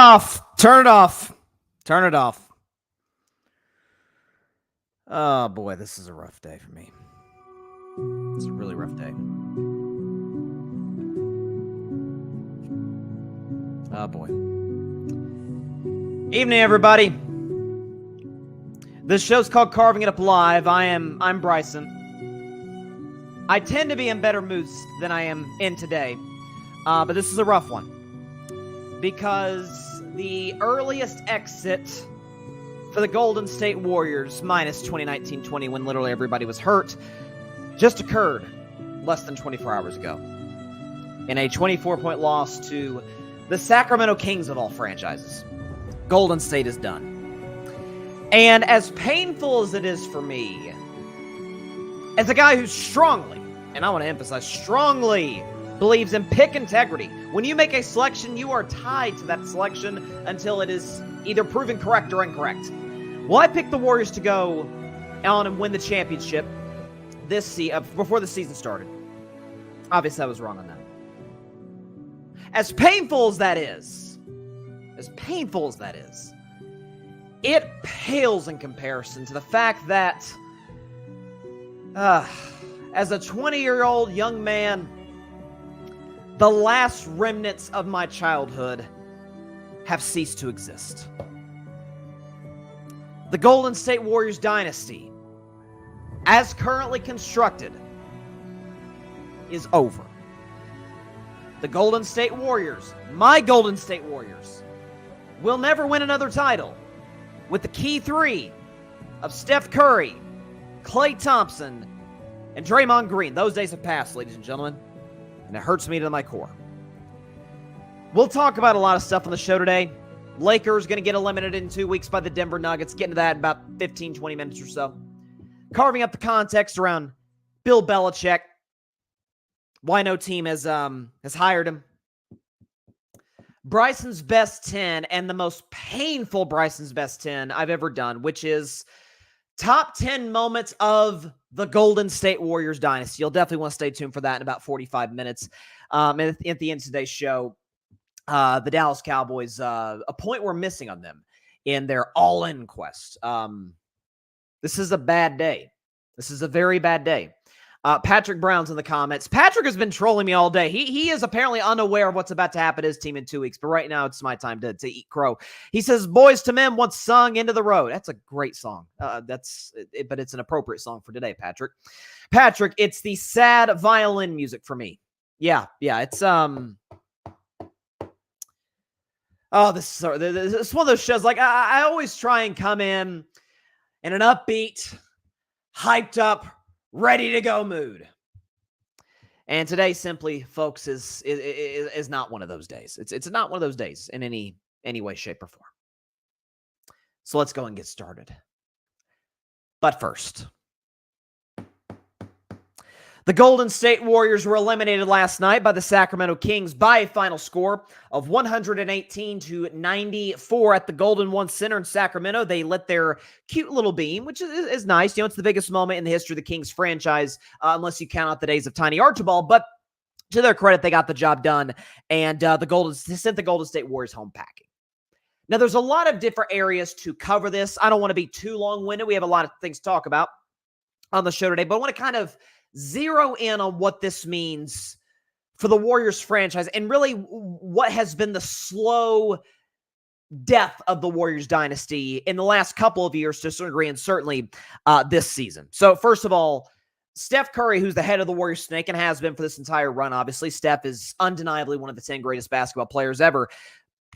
off. Turn it off. Turn it off. Oh, boy, this is a rough day for me. It's a really rough day. Oh, boy. Evening, everybody. This show's called Carving It Up Live. I'm Bryson. I tend to be in better moods than I am in today, but this is a rough one. Because the earliest exit for the Golden State Warriors, minus 2019-20, when literally everybody was hurt, just occurred less than 24 hours ago. In a 24-point loss to the Sacramento Kings of all franchises. Golden State is done. And as painful as it is for me, as a guy who strongly, and I want to emphasize, strongly believes in pick integrity. When you make a selection, you are tied to that selection until it is either proven correct or incorrect. Well, I picked the Warriors to go on and win the championship before the season started. Obviously, I was wrong on that. As painful as that is, it pales in comparison to the fact that as a 20-year-old young man, the last remnants of my childhood have ceased to exist. The Golden State Warriors dynasty, as currently constructed, is over. The Golden State Warriors, my Golden State Warriors, will never win another title with the key three of Steph Curry, Klay Thompson, and Draymond Green. Those days have passed, ladies and gentlemen, and it hurts me to my core. We'll talk about a lot of stuff on the show today. Lakers going to get eliminated in 2 weeks by the Denver Nuggets. Get into that in about 15, 20 minutes or so. Carving up the context around Bill Belichick. Why no team has hired him. Bryson's best 10 and the most painful Bryson's best 10 I've ever done, which is top 10 moments of the Golden State Warriors dynasty. You'll definitely want to stay tuned for that in about 45 minutes. And at the end of today's show, the Dallas Cowboys, a point we're missing on them in their all-in quest. This is a bad day. This is a very bad day. Patrick Brown's in the comments. Patrick has been trolling me all day. He is apparently unaware of what's about to happen to his team in 2 weeks, but right now it's my time to eat crow. He says, Boys to Men once sung Into the Road. That's a great song. But it's an appropriate song for today, Patrick. Patrick, it's the sad violin music for me. Yeah, it's this is one of those shows. Like I always try and come in an upbeat, hyped up, ready to go mood. And today, simply, folks, is not one of those days. It's not one of those days in any way, shape, or form. So let's go and get started. But first, the Golden State Warriors were eliminated last night by the Sacramento Kings by a final score of 118-94 at the Golden One Center in Sacramento. They lit their cute little beam, which is nice. You know, it's the biggest moment in the history of the Kings franchise, unless you count out the days of Tiny Archibald. But to their credit, they got the job done, and sent the Golden State Warriors home packing. Now, there's a lot of different areas to cover this. I don't want to be too long-winded. We have a lot of things to talk about on the show today, but I want to kind of zero in on what this means for the Warriors franchise and really what has been the slow death of the Warriors dynasty in the last couple of years to a certain degree, and certainly this season. So first of all, Steph Curry, who's the head of the Warriors snake and has been for this entire run, obviously. Steph is undeniably one of the 10 greatest basketball players ever.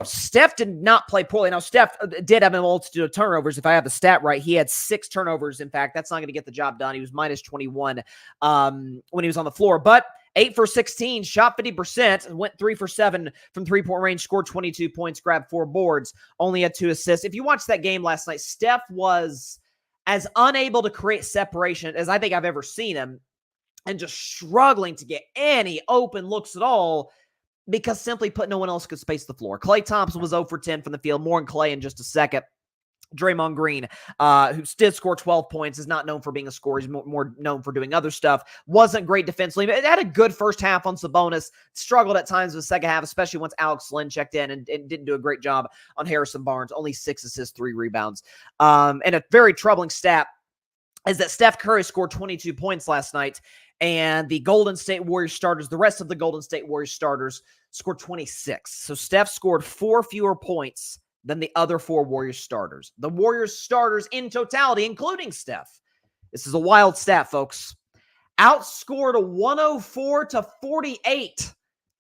Steph did not play poorly. Now, Steph did have a multitude of turnovers. If I have the stat right, he had 6 turnovers. In fact, that's not going to get the job done. He was minus 21 when he was on the floor. But 8 for 16, shot 50%, went 3 for 7 from three-point range, scored 22 points, grabbed 4 boards, only had 2 assists. If you watched that game last night, Steph was as unable to create separation as I think I've ever seen him, and just struggling to get any open looks at all, because simply put, no one else could space the floor. Klay Thompson was 0 for 10 from the field. More on Klay in just a second. Draymond Green, who did score 12 points, is not known for being a scorer. He's more known for doing other stuff. Wasn't great defensively, but it had a good first half on Sabonis. Struggled at times with the second half, especially once Alex Len checked in and didn't do a great job on Harrison Barnes. Only 6 assists, 3 rebounds. And a very troubling stat is that Steph Curry scored 22 points last night, and the Golden State Warriors starters, the rest of the Golden State Warriors starters, scored 26. So Steph scored 4 fewer points than the other 4 Warriors starters. The Warriors starters in totality, including Steph, this is a wild stat, folks, outscored a 104-48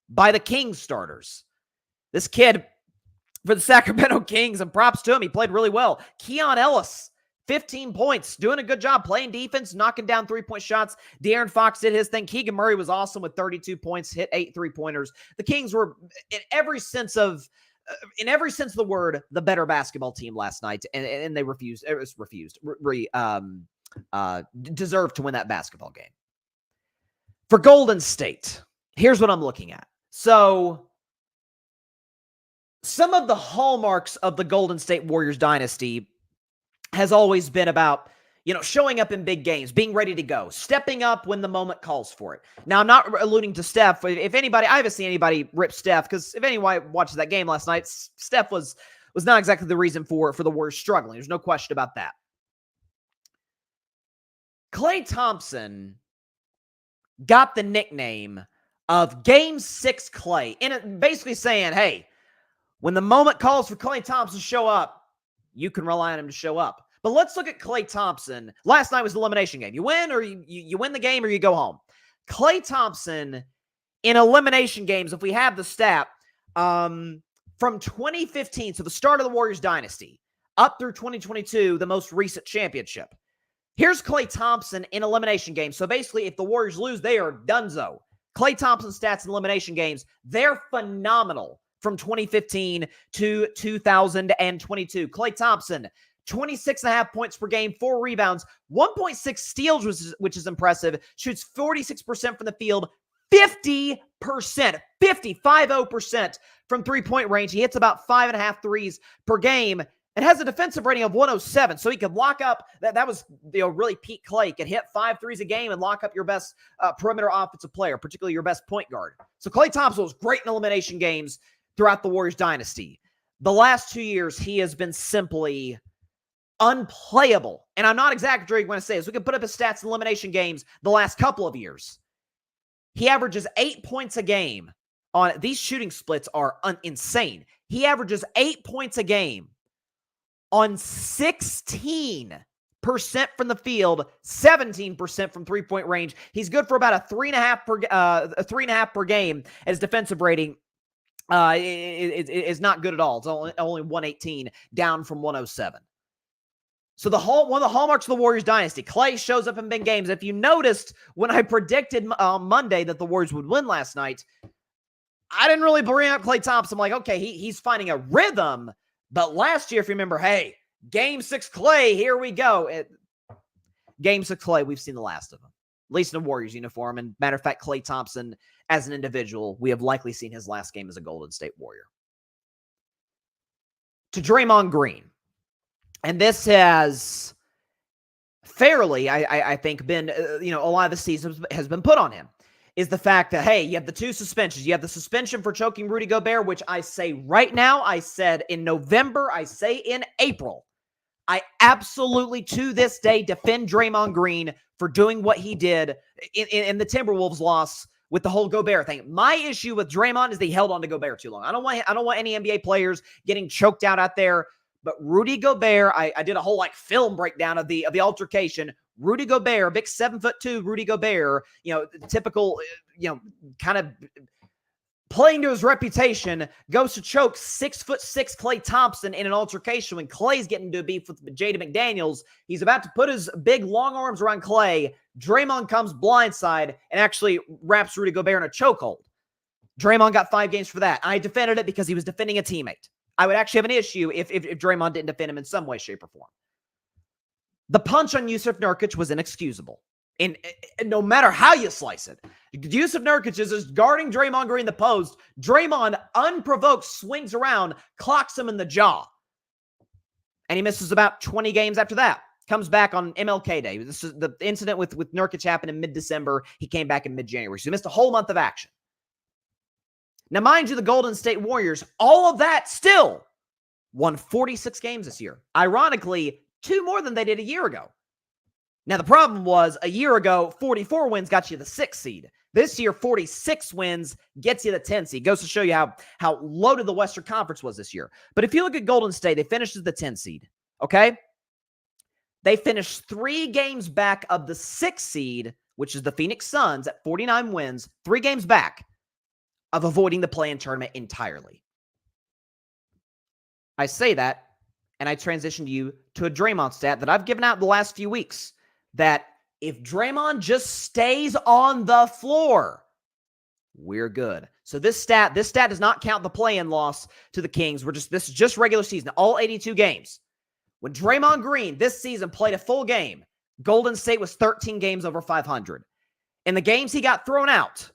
by the Kings starters. This kid for the Sacramento Kings, and props to him, he played really well. Keon Ellis, 15 points, doing a good job playing defense, knocking down 3-point shots. De'Aaron Fox did his thing. Keegan Murray was awesome with 32 points, hit 8 3-pointers. The Kings were, in every sense of the word, the better basketball team last night, and they deserved to win that basketball game. For Golden State, here's what I'm looking at. So, some of the hallmarks of the Golden State Warriors dynasty has always been about, showing up in big games, being ready to go, stepping up when the moment calls for it. Now, I'm not alluding to Steph. If anybody, I haven't seen anybody rip Steph, because if anyone watches that game last night, Steph was not exactly the reason for the Warriors struggling. There's no question about that. Klay Thompson got the nickname of Game 6 Klay, and basically saying, hey, when the moment calls for Klay Thompson to show up, you can rely on him to show up. But let's look at Klay Thompson. Last night was the elimination game. You win, or you win the game, or you go home. Klay Thompson in elimination games, if we have the stat, from 2015, so the start of the Warriors dynasty, up through 2022, the most recent championship. Here's Klay Thompson in elimination games. So basically, if the Warriors lose, they are donezo. Klay Thompson's stats in elimination games, they're phenomenal from 2015 to 2022. Klay Thompson, 26.5 points per game, 4 rebounds, 1.6 steals, which is impressive. Shoots 46% from the field, 50% from three-point range. He hits about 5.5 threes per game and has a defensive rating of 107. So he could lock up, that was really peak Klay, could hit 5 threes a game and lock up your best perimeter offensive player, particularly your best point guard. So Klay Thompson was great in elimination games throughout the Warriors dynasty. The last 2 years, he has been simply unplayable. And I'm not exaggerating when I say this. We can put up his stats in elimination games the last couple of years. He averages 8 points a game on these shooting splits are insane. He averages 8 points a game on 16% from the field, 17% from three-point range. He's good for about a 3.5 per game. And his defensive rating is not good at all. It's only 118, down from 107. So one of the hallmarks of the Warriors dynasty, Klay shows up in big games. If you noticed when I predicted on Monday that the Warriors would win last night, I didn't really bring up Klay Thompson. I'm like, okay, he's finding a rhythm. But last year, if you remember, hey, Game 6 Klay, here we go. Game 6 Klay, we've seen the last of him, at least in a Warriors uniform. And matter of fact, Klay Thompson, as an individual, we have likely seen his last game as a Golden State Warrior. To Draymond Green. And this has fairly, I think, been, a lot of the season has been put on him, is the fact that, hey, you have the 2 suspensions. You have the suspension for choking Rudy Gobert, which I say right now, I said in November, I say in April. I absolutely, to this day, defend Draymond Green for doing what he did in the Timberwolves loss with the whole Gobert thing. My issue with Draymond is that he held on to Gobert too long. I don't want any NBA players getting choked out there. But Rudy Gobert, I did a whole film breakdown of the altercation. Rudy Gobert, big 7'2" Rudy Gobert, typical, kind of playing to his reputation, goes to choke 6'6" Klay Thompson in an altercation when Klay's getting into a beef with Jaden McDaniels. He's about to put his big long arms around Klay. Draymond comes blindside and actually wraps Rudy Gobert in a chokehold. Draymond got 5 games for that. I defended it because he was defending a teammate. I would actually have an issue if Draymond didn't defend him in some way, shape, or form. The punch on Jusuf Nurkic was inexcusable. And no matter how you slice it, Jusuf Nurkic is just guarding Draymond Green in the post. Draymond, unprovoked, swings around, clocks him in the jaw. And he misses about 20 games after that. Comes back on MLK Day. This is the incident with Nurkic happened in mid-December. He came back in mid-January. So he missed a whole month of action. Now, mind you, the Golden State Warriors, all of that still won 46 games this year. Ironically, 2 more than they did a year ago. Now, the problem was a year ago, 44 wins got you the 6th seed. This year, 46 wins gets you the 10th seed. Goes to show you how loaded the Western Conference was this year. But if you look at Golden State, they finished as the 10th seed, okay? They finished 3 games back of the 6th seed, which is the Phoenix Suns at 49 wins, 3 games back of avoiding the play-in tournament entirely. I say that, and I transition you to a Draymond stat that I've given out the last few weeks, that if Draymond just stays on the floor, we're good. So this stat does not count the play-in loss to the Kings. This is just regular season, all 82 games. When Draymond Green this season played a full game, Golden State was 13 games over 500. In the games he got thrown out,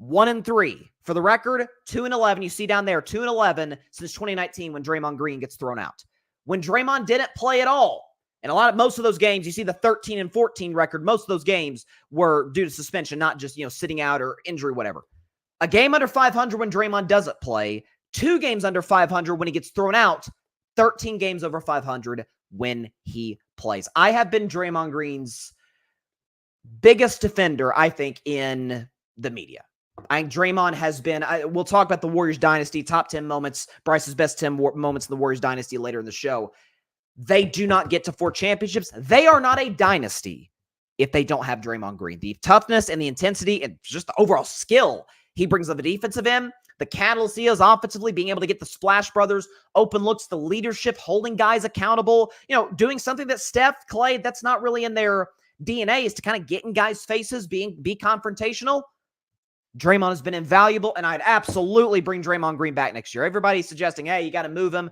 1-3. For the record, 2-11. You see down there, 2-11 since 2019 when Draymond Green gets thrown out. When Draymond didn't play at all, and most of those games, you see the 13-14 record, most of those games were due to suspension, not just, sitting out or injury, whatever. A game under 500 when Draymond doesn't play, 2 games under 500 when he gets thrown out, 13 games over 500 when he plays. I have been Draymond Green's biggest defender, I think, in the media. I think Draymond has been, we'll talk about the Warriors dynasty, top 10 moments, Bryce's best 10 moments in the Warriors dynasty later in the show. They do not get to 4 championships. They are not a dynasty if they don't have Draymond Green. The toughness and the intensity and just the overall skill he brings on the defensive end, the catalyst he is offensively, being able to get the Splash Brothers open looks, the leadership, holding guys accountable, doing something that Steph, Clay, that's not really in their DNA, is to kind of get in guys' faces, be confrontational. Draymond has been invaluable, and I'd absolutely bring Draymond Green back next year. Everybody's suggesting, hey, you got to move him.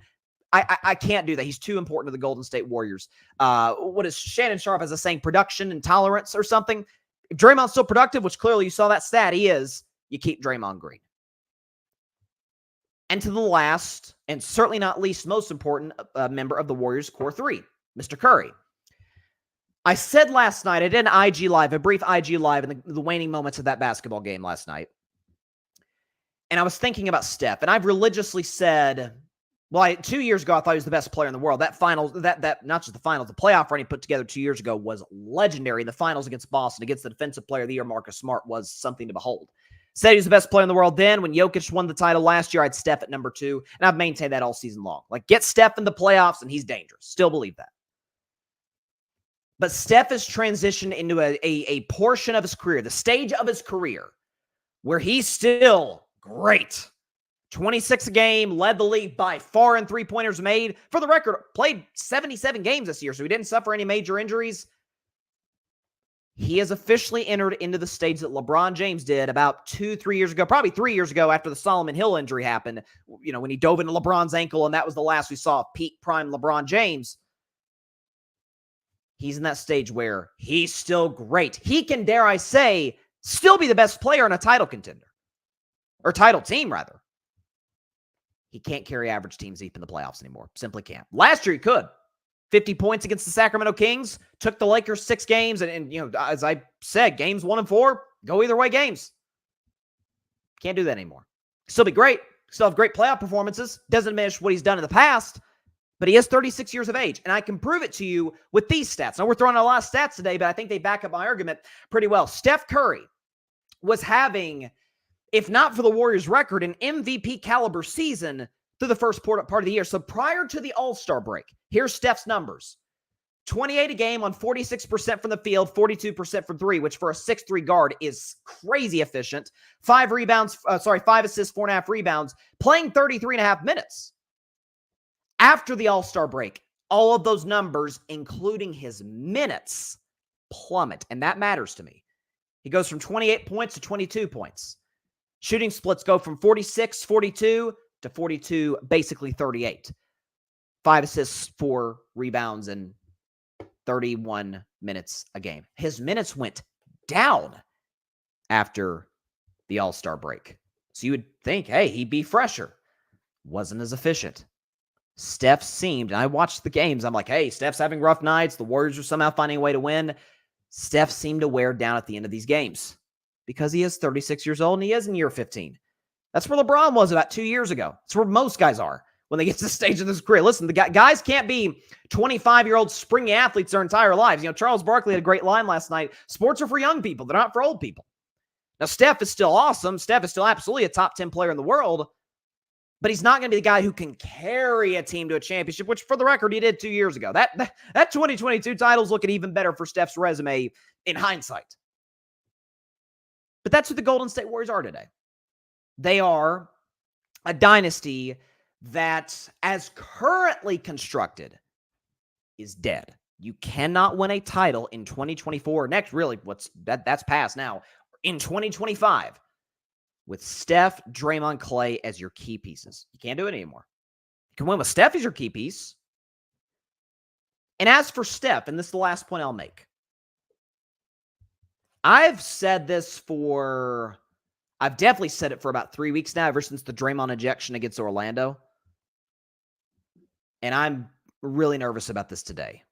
I can't do that. He's too important to the Golden State Warriors. What is Shannon Sharp has a saying, production intolerance or something? If Draymond's still productive, which clearly you saw that stat, he is, you keep Draymond Green. And to the last, and certainly not least most important member of the Warriors core 3, Mr. Curry. I said last night, I did an IG Live, a brief IG Live in the waning moments of that basketball game last night. And I was thinking about Steph, and I've religiously said, 2 years ago, I thought he was the best player in the world. That finals, that not just the finals, the playoff run he put together 2 years ago was legendary. The finals against Boston, against the defensive player of the year, Marcus Smart, was something to behold. Said he was the best player in the world then. When Jokic won the title last year, I had Steph at number 2, and I've maintained that all season long. Get Steph in the playoffs, and he's dangerous. Still believe that. But Steph has transitioned into a portion of his career, the stage of his career, where he's still great. 26 a game, led the league by far in three-pointers made. For the record, played 77 games this year, so he didn't suffer any major injuries. He has officially entered into the stage that LeBron James did about 2-3 years ago, probably 3 years ago after the Solomon Hill injury happened, when he dove into LeBron's ankle, and that was the last we saw of peak prime LeBron James. He's in that stage where he's still great. He can, dare I say, still be the best player in a title contender. Or title team, rather. He can't carry average teams deep in the playoffs anymore. Simply can't. Last year he could. 50 points against the Sacramento Kings. Took the Lakers 6 games. And as I said, games 1 and 4, go either way games. Can't do that anymore. Still be great. Still have great playoff performances. Doesn't diminish what he's done in the past. But he is 36 years of age, and I can prove it to you with these stats. Now, we're throwing a lot of stats today, but I think they back up my argument pretty well. Steph Curry was having, if not for the Warriors' record, an MVP caliber season through the first part of the year. So prior to the All-Star break, here's Steph's numbers. 28 a game on 46% from the field, 42% from 3, which for a 6'3 guard is crazy efficient. 5 assists, 4.5 rebounds, playing 33.5 minutes. After the All-Star break, all of those numbers, including his minutes, plummet. And that matters to me. He goes from 28 points to 22 points. Shooting splits go from 46, 42 to 42, basically 38. 5 assists, 4 rebounds, and 31 minutes a game. His minutes went down after the All-Star break. So you would think, hey, he'd be fresher. Wasn't as efficient. Steph seemed, and I watched the games, I'm like, hey, Steph's having rough nights. The Warriors are somehow finding a way to win. Steph seemed to wear down at the end of these games because he is 36 years old and he is in year 15. That's where LeBron was about 2 years ago. That's where most guys are when they get to the stage of this career. Listen, the guys can't be 25-year-old springy athletes their entire lives. You know, Charles Barkley had a great line last night. Sports are for young people. They're not for old people. Now, Steph is still awesome. Steph is still absolutely a top 10 player in the world, but he's not going to be the guy who can carry a team to a championship, which, for the record, he did 2 years ago. That 2022 title's looking even better for Steph's resume in hindsight. But that's who the Golden State Warriors are today. They are a dynasty that, as currently constructed, is dead. You cannot win a title in 2024. Next, really, that's past now. In 2025, with Steph, Draymond, Clay as your key pieces. You can't do it anymore. You can win with Steph as your key piece. And as for Steph, and this is the last point I'll make, I've definitely said it for about 3 weeks now, ever since the Draymond ejection against Orlando. And I'm really nervous about this today,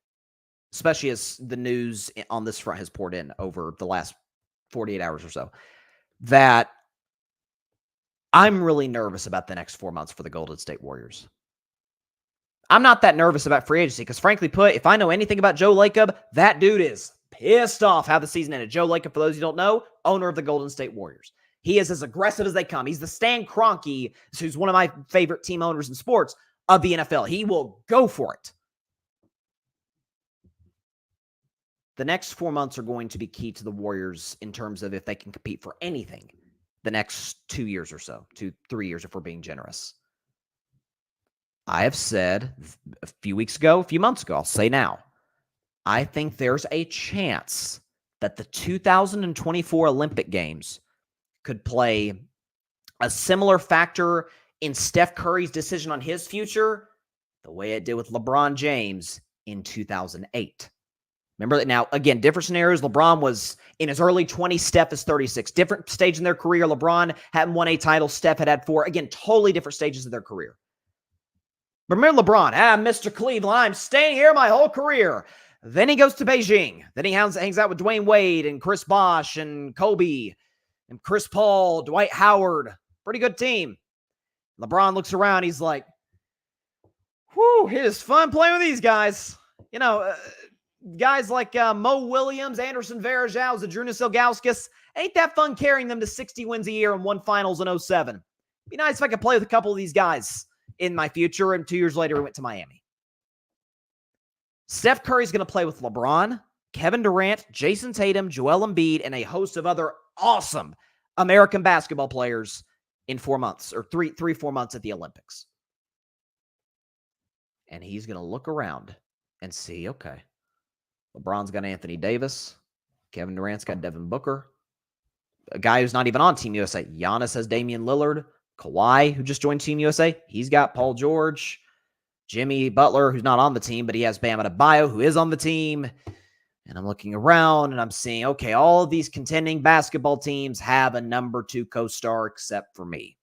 especially as the news on this front has poured in over the last 48 hours or so, that I'm really nervous about the next 4 months for the Golden State Warriors. I'm not that nervous about free agency because, frankly put, if I know anything about Joe Lacob, that dude is pissed off how the season ended. Joe Lacob, for those who don't know, owner of the Golden State Warriors. He is as aggressive as they come. He's the Stan Kroenke, who's one of my favorite team owners in sports, of the NFL. He will go for it. The next 4 months are going to be key to the Warriors in terms of if they can compete for anything the next 2 years or so, 2-3 years if we're being generous. I have said a few months ago, I'll say now, I think there's a chance that the 2024 Olympic Games could play a similar factor in Steph Curry's decision on his future the way it did with LeBron James in 2008. Remember that now, again, different scenarios. LeBron was in his early 20s. Steph is 36. Different stage in their career. LeBron hadn't won a title. Steph had 4. Again, totally different stages of their career. Remember LeBron, Mr. Cleveland, I'm staying here my whole career. Then he goes to Beijing. Then he hangs out with Dwayne Wade and Chris Bosh and Kobe and Chris Paul, Dwight Howard. Pretty good team. LeBron looks around. He's like, whew, it is fun playing with these guys. You know, guys like Mo Williams, Anderson Varejao, Zydrunas Ilgauskas. Ain't that fun carrying them to 60 wins a year and won finals in 2007. Be nice if I could play with a couple of these guys in my future. And 2 years later, we went to Miami. Steph Curry's going to play with LeBron, Kevin Durant, Jason Tatum, Joel Embiid, and a host of other awesome American basketball players in 4 months, or 4 months at the Olympics. And he's going to look around and see, okay, LeBron's got Anthony Davis. Kevin Durant's got Devin Booker. A guy who's not even on Team USA. Giannis has Damian Lillard. Kawhi, who just joined Team USA, he's got Paul George. Jimmy Butler, who's not on the team, but he has Bam Adebayo, who is on the team. And I'm looking around and I'm seeing, okay, all of these contending basketball teams have a number 2 co-star except for me.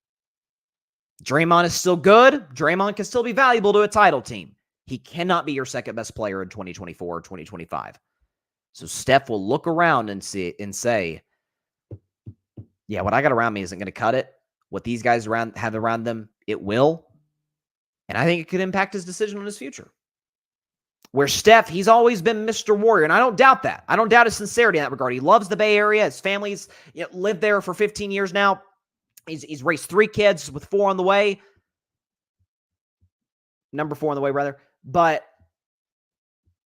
Draymond is still good. Draymond can still be valuable to a title team. He cannot be your second best player in 2024 or 2025. So Steph will look around and say, yeah, what I got around me isn't going to cut it. What these guys have around them, it will. And I think it could impact his decision on his future. Where Steph, he's always been Mr. Warrior, and I don't doubt that. I don't doubt his sincerity in that regard. He loves the Bay Area. His family's lived there for 15 years now. He's raised 3 kids with 4 on the way. Number 4 on the way, rather. But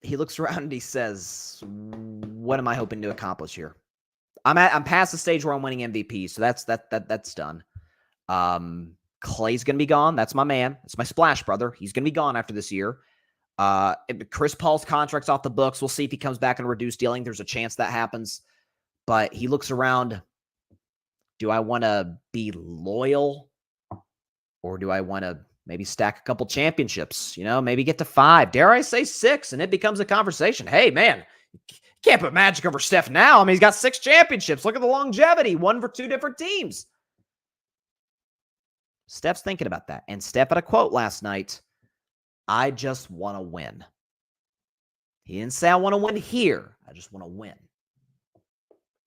he looks around and he says, what am I hoping to accomplish here? I'm past the stage where I'm winning MVP, so that's done. Clay's going to be gone. That's my man. That's my splash brother. He's going to be gone after this year. Chris Paul's contract's off the books. We'll see if he comes back in reduced dealing. There's a chance that happens. But he looks around. Do I want to be loyal? Or do I want to maybe stack a couple championships? Maybe get to 5. Dare I say 6? And it becomes a conversation. Hey, man, you can't put Magic over Steph now. I mean, he's got 6 championships. Look at the longevity. 1 for 2 different teams. Steph's thinking about that. And Steph had a quote last night I just want to win. He didn't say I want to win here. I just want to win.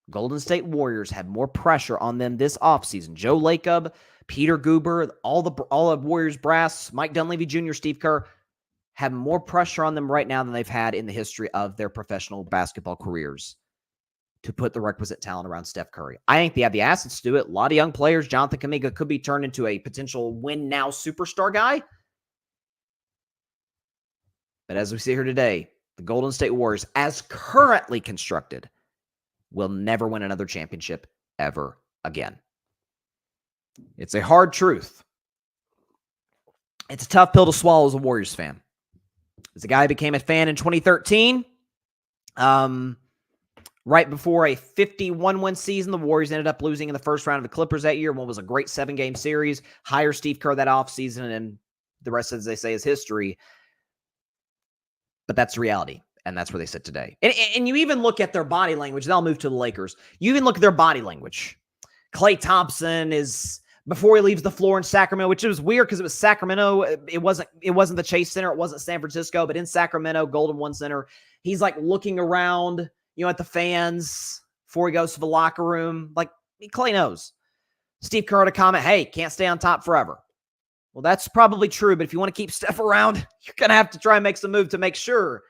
Golden State Warriors had more pressure on them this offseason. Joe Lacob, Peter Guber, all the Warriors brass, Mike Dunleavy Jr., Steve Kerr, have more pressure on them right now than they've had in the history of their professional basketball careers to put the requisite talent around Steph Curry. I think they have the assets to do it. A lot of young players. Jonathan Kuminga could be turned into a potential win-now superstar guy. But as we see here today, the Golden State Warriors, as currently constructed, will never win another championship ever again. It's a hard truth. It's a tough pill to swallow as a Warriors fan. As a guy who became a fan in 2013, right before a 51-win season, the Warriors ended up losing in the first round of the Clippers that year. One was a great 7-game series. Hire Steve Kerr that offseason, and the rest, as they say, is history. But that's reality, and that's where they sit today. And you even look at their body language. They'll move to the Lakers. You even look at their body language. Klay Thompson is, before he leaves the floor in Sacramento, which was weird because it was Sacramento. It wasn't the Chase Center. It wasn't San Francisco, but in Sacramento, Golden One Center, he's like looking around, at the fans before he goes to the locker room. Like, Klay knows. Steve Kerr had a comment, hey, can't stay on top forever. Well, that's probably true, but if you want to keep Steph around, you're going to have to try and make some move to make sure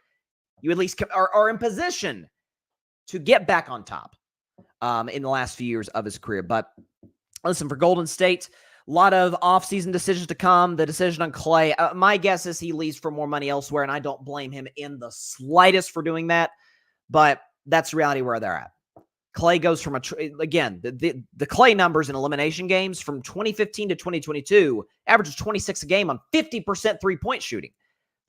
you at least are in position to get back on top in the last few years of his career. But listen, for Golden State, a lot of offseason decisions to come. The decision on Klay, my guess is he leaves for more money elsewhere, and I don't blame him in the slightest for doing that. But that's the reality where they're at. Klay goes from again, the Klay numbers in elimination games from 2015 to 2022 averages 26 a game on 50% three-point shooting.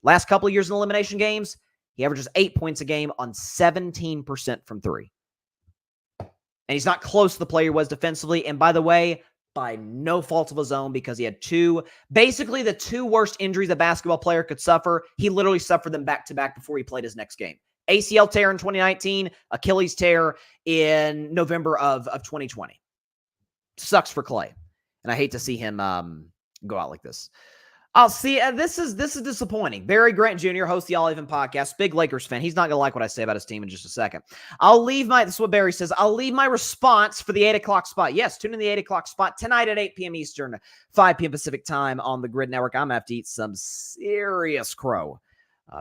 Last couple of years in elimination games, he averages 8 points a game on 17% from three. And he's not close to the player he was defensively. And by the way, by no fault of his own, because he had basically the two worst injuries a basketball player could suffer. He literally suffered them back-to-back before he played his next game. ACL tear in 2019, Achilles tear in November of 2020. Sucks for Klay. And I hate to see him go out like this. I'll see. This is disappointing. Barry Grant Jr., host the All Even podcast, big Lakers fan. He's not going to like what I say about his team in just a second. This is what Barry says. I'll leave my response for the 8 o'clock spot. Yes, tune in the 8 o'clock spot tonight at 8 p.m. Eastern, 5 p.m. Pacific time on the Grid Network. I'm going to have to eat some serious crow.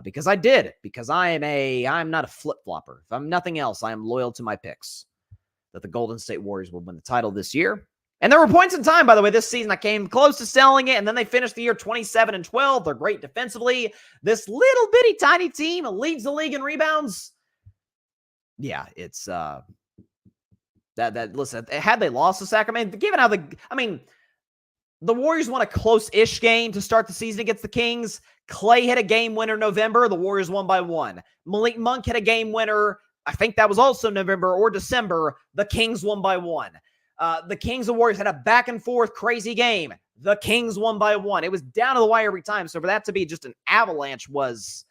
Because I'm not a flip-flopper. If I'm nothing else, I am loyal to my picks that the Golden State Warriors will win the title this year. And there were points in time, by the way, this season I came close to selling it, and then they finished the year 27-12. They're great defensively. This little bitty tiny team leads the league in rebounds. Yeah, it's listen, had they lost to Sacramento, given how the Warriors won a close-ish game to start the season against the Kings. Klay hit a game winner November. The Warriors won by 1. Malik Monk hit a game winner. I think that was also November or December. The Kings won by 1. The Kings and Warriors had a back-and-forth crazy game. The Kings won by 1. It was down to the wire every time. So for that to be just an avalanche was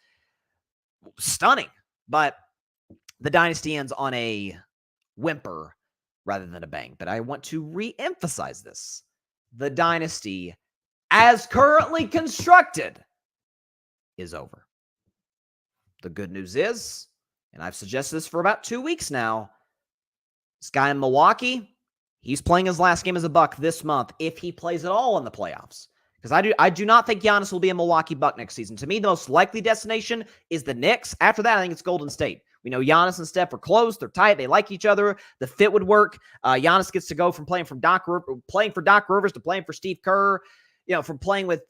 stunning. But the dynasty ends on a whimper rather than a bang. But I want to re-emphasize this. The dynasty, as currently constructed, is over. The good news is, and I've suggested this for about 2 weeks now, this guy in Milwaukee, he's playing his last game as a Buck this month, if he plays at all in the playoffs. Because I do not think Giannis will be a Milwaukee Buck next season. To me, the most likely destination is the Knicks. After that, I think it's Golden State. We know Giannis and Steph are close. They're tight. They like each other. The fit would work. Giannis gets to go from playing for Doc Rivers to playing for Steve Kerr. From playing with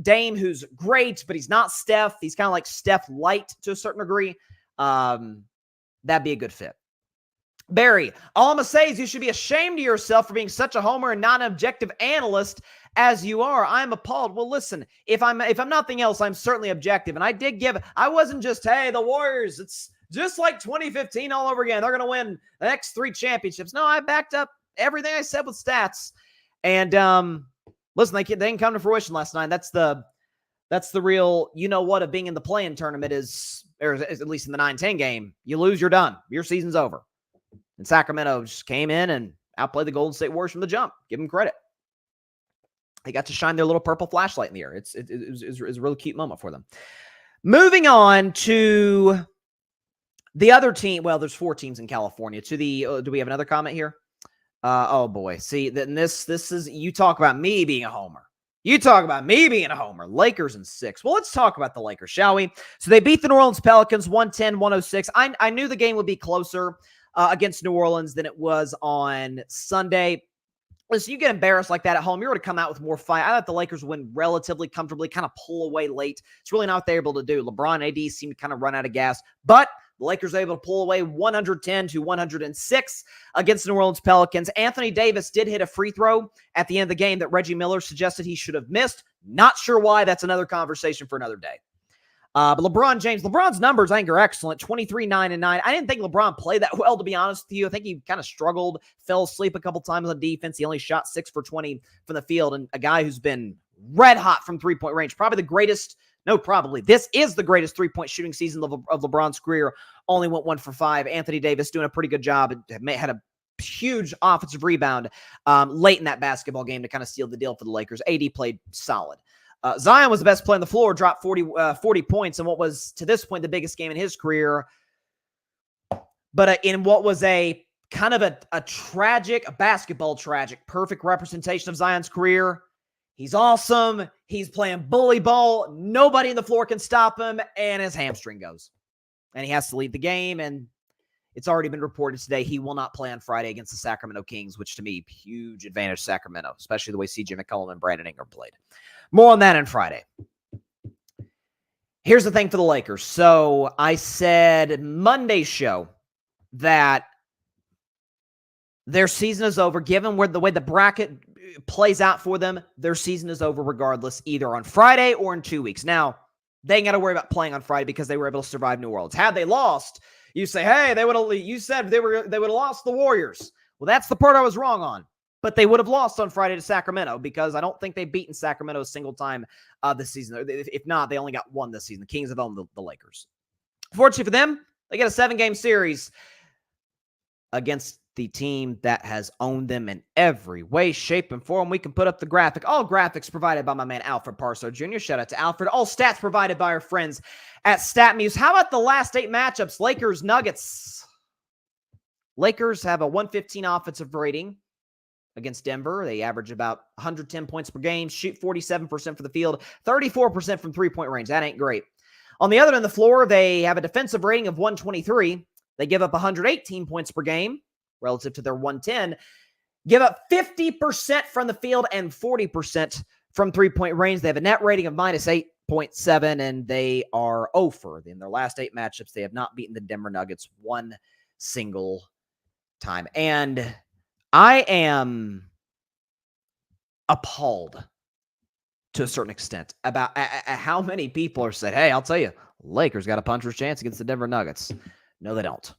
Dame, who's great, but he's not Steph. He's kind of like Steph light to a certain degree. That'd be a good fit. Barry, all I'm going to say is you should be ashamed of yourself for being such a homer and not an objective analyst as you are. I'm appalled. Well, listen, if I'm nothing else, I'm certainly objective. And I wasn't just, hey, the Warriors, it's just like 2015 all over again. They're going to win the next 3 championships. No, I backed up everything I said with stats. And listen, they didn't come to fruition last night. That's the real, of being in the play-in tournament is, or at least in the 9-10 game. You lose, you're done. Your season's over. And Sacramento just came in and outplayed the Golden State Warriors from the jump. Give them credit. they got to shine their little purple flashlight in the air. It was a really cute moment for them. Moving on to the other team. Well, there's 4 teams in California. To the do we have another comment here? Oh boy. See, then this is, you talk about me being a homer. You talk about me being a homer. Lakers in 6. Well, let's talk about the Lakers, shall we? So they beat the New Orleans Pelicans 110-106. I knew the game would be closer against New Orleans than it was on Sunday. Listen, you get embarrassed like that at home, you're going to come out with more fight. I thought the Lakers win relatively comfortably, kind of pull away late. It's really not what they're able to do. LeBron and AD seem to kind of run out of gas, but the Lakers are able to pull away 110-106 against the New Orleans Pelicans. Anthony Davis did hit a free throw at the end of the game that Reggie Miller suggested he should have missed. Not sure why. That's another conversation for another day. But LeBron's numbers, I think, are excellent. 23, 9, and 9. I didn't think LeBron played that well, to be honest with you. I think he kind of struggled, fell asleep a couple times on defense. He only shot 6 for 20 from the field. And a guy who's been red hot from three-point range. This is the greatest three-point shooting season of LeBron's career. Only went 1 for 5. Anthony Davis doing a pretty good job. Had a huge offensive rebound late in that basketball game to kind of seal the deal for the Lakers. AD played solid. Zion was the best player on the floor, dropped 40 points in what was, to this point, the biggest game in his career. But in what was a kind of a basketball tragic, perfect representation of Zion's career. He's awesome. He's playing bully ball. Nobody on the floor can stop him, and his hamstring goes. And he has to leave the game, and it's already been reported today he will not play on Friday against the Sacramento Kings, which to me, huge advantage Sacramento, especially the way CJ McCollum and Brandon Ingram played. More on that on Friday. Here's the thing for the Lakers. So I said Monday's show that their season is over. Given the way the bracket plays out for them, their season is over regardless, either on Friday or in 2 weeks. Now, they ain't got to worry about playing on Friday because they were able to survive New Orleans. Had they lost, you say, hey, you said they would have lost the Warriors. Well, that's the part I was wrong on. But they would have lost on Friday to Sacramento because I don't think they've beaten Sacramento a single time this season. If not, they only got 1 this season. The Kings have owned the Lakers. Fortunately for them, they get a 7-game series against the team that has owned them in every way, shape, and form. We can put up the graphic. All graphics provided by my man Alfred Parso Jr. Shout out to Alfred. All stats provided by our friends at StatMuse. How about the last 8 matchups? Lakers, Nuggets. Lakers have a 115 offensive rating against Denver. They average about 110 points per game, shoot 47% from the field, 34% from three-point range. That ain't great. On the other end of the floor, they have a defensive rating of 123. They give up 118 points per game relative to their 110. Give up 50% from the field and 40% from three-point range. They have a net rating of minus 8.7, and they are 0 in their last 8 matchups. They have not beaten the Denver Nuggets one single time. And I am appalled to a certain extent about how many people are saying, hey, I'll tell you, Lakers got a puncher's chance against the Denver Nuggets. No, they don't.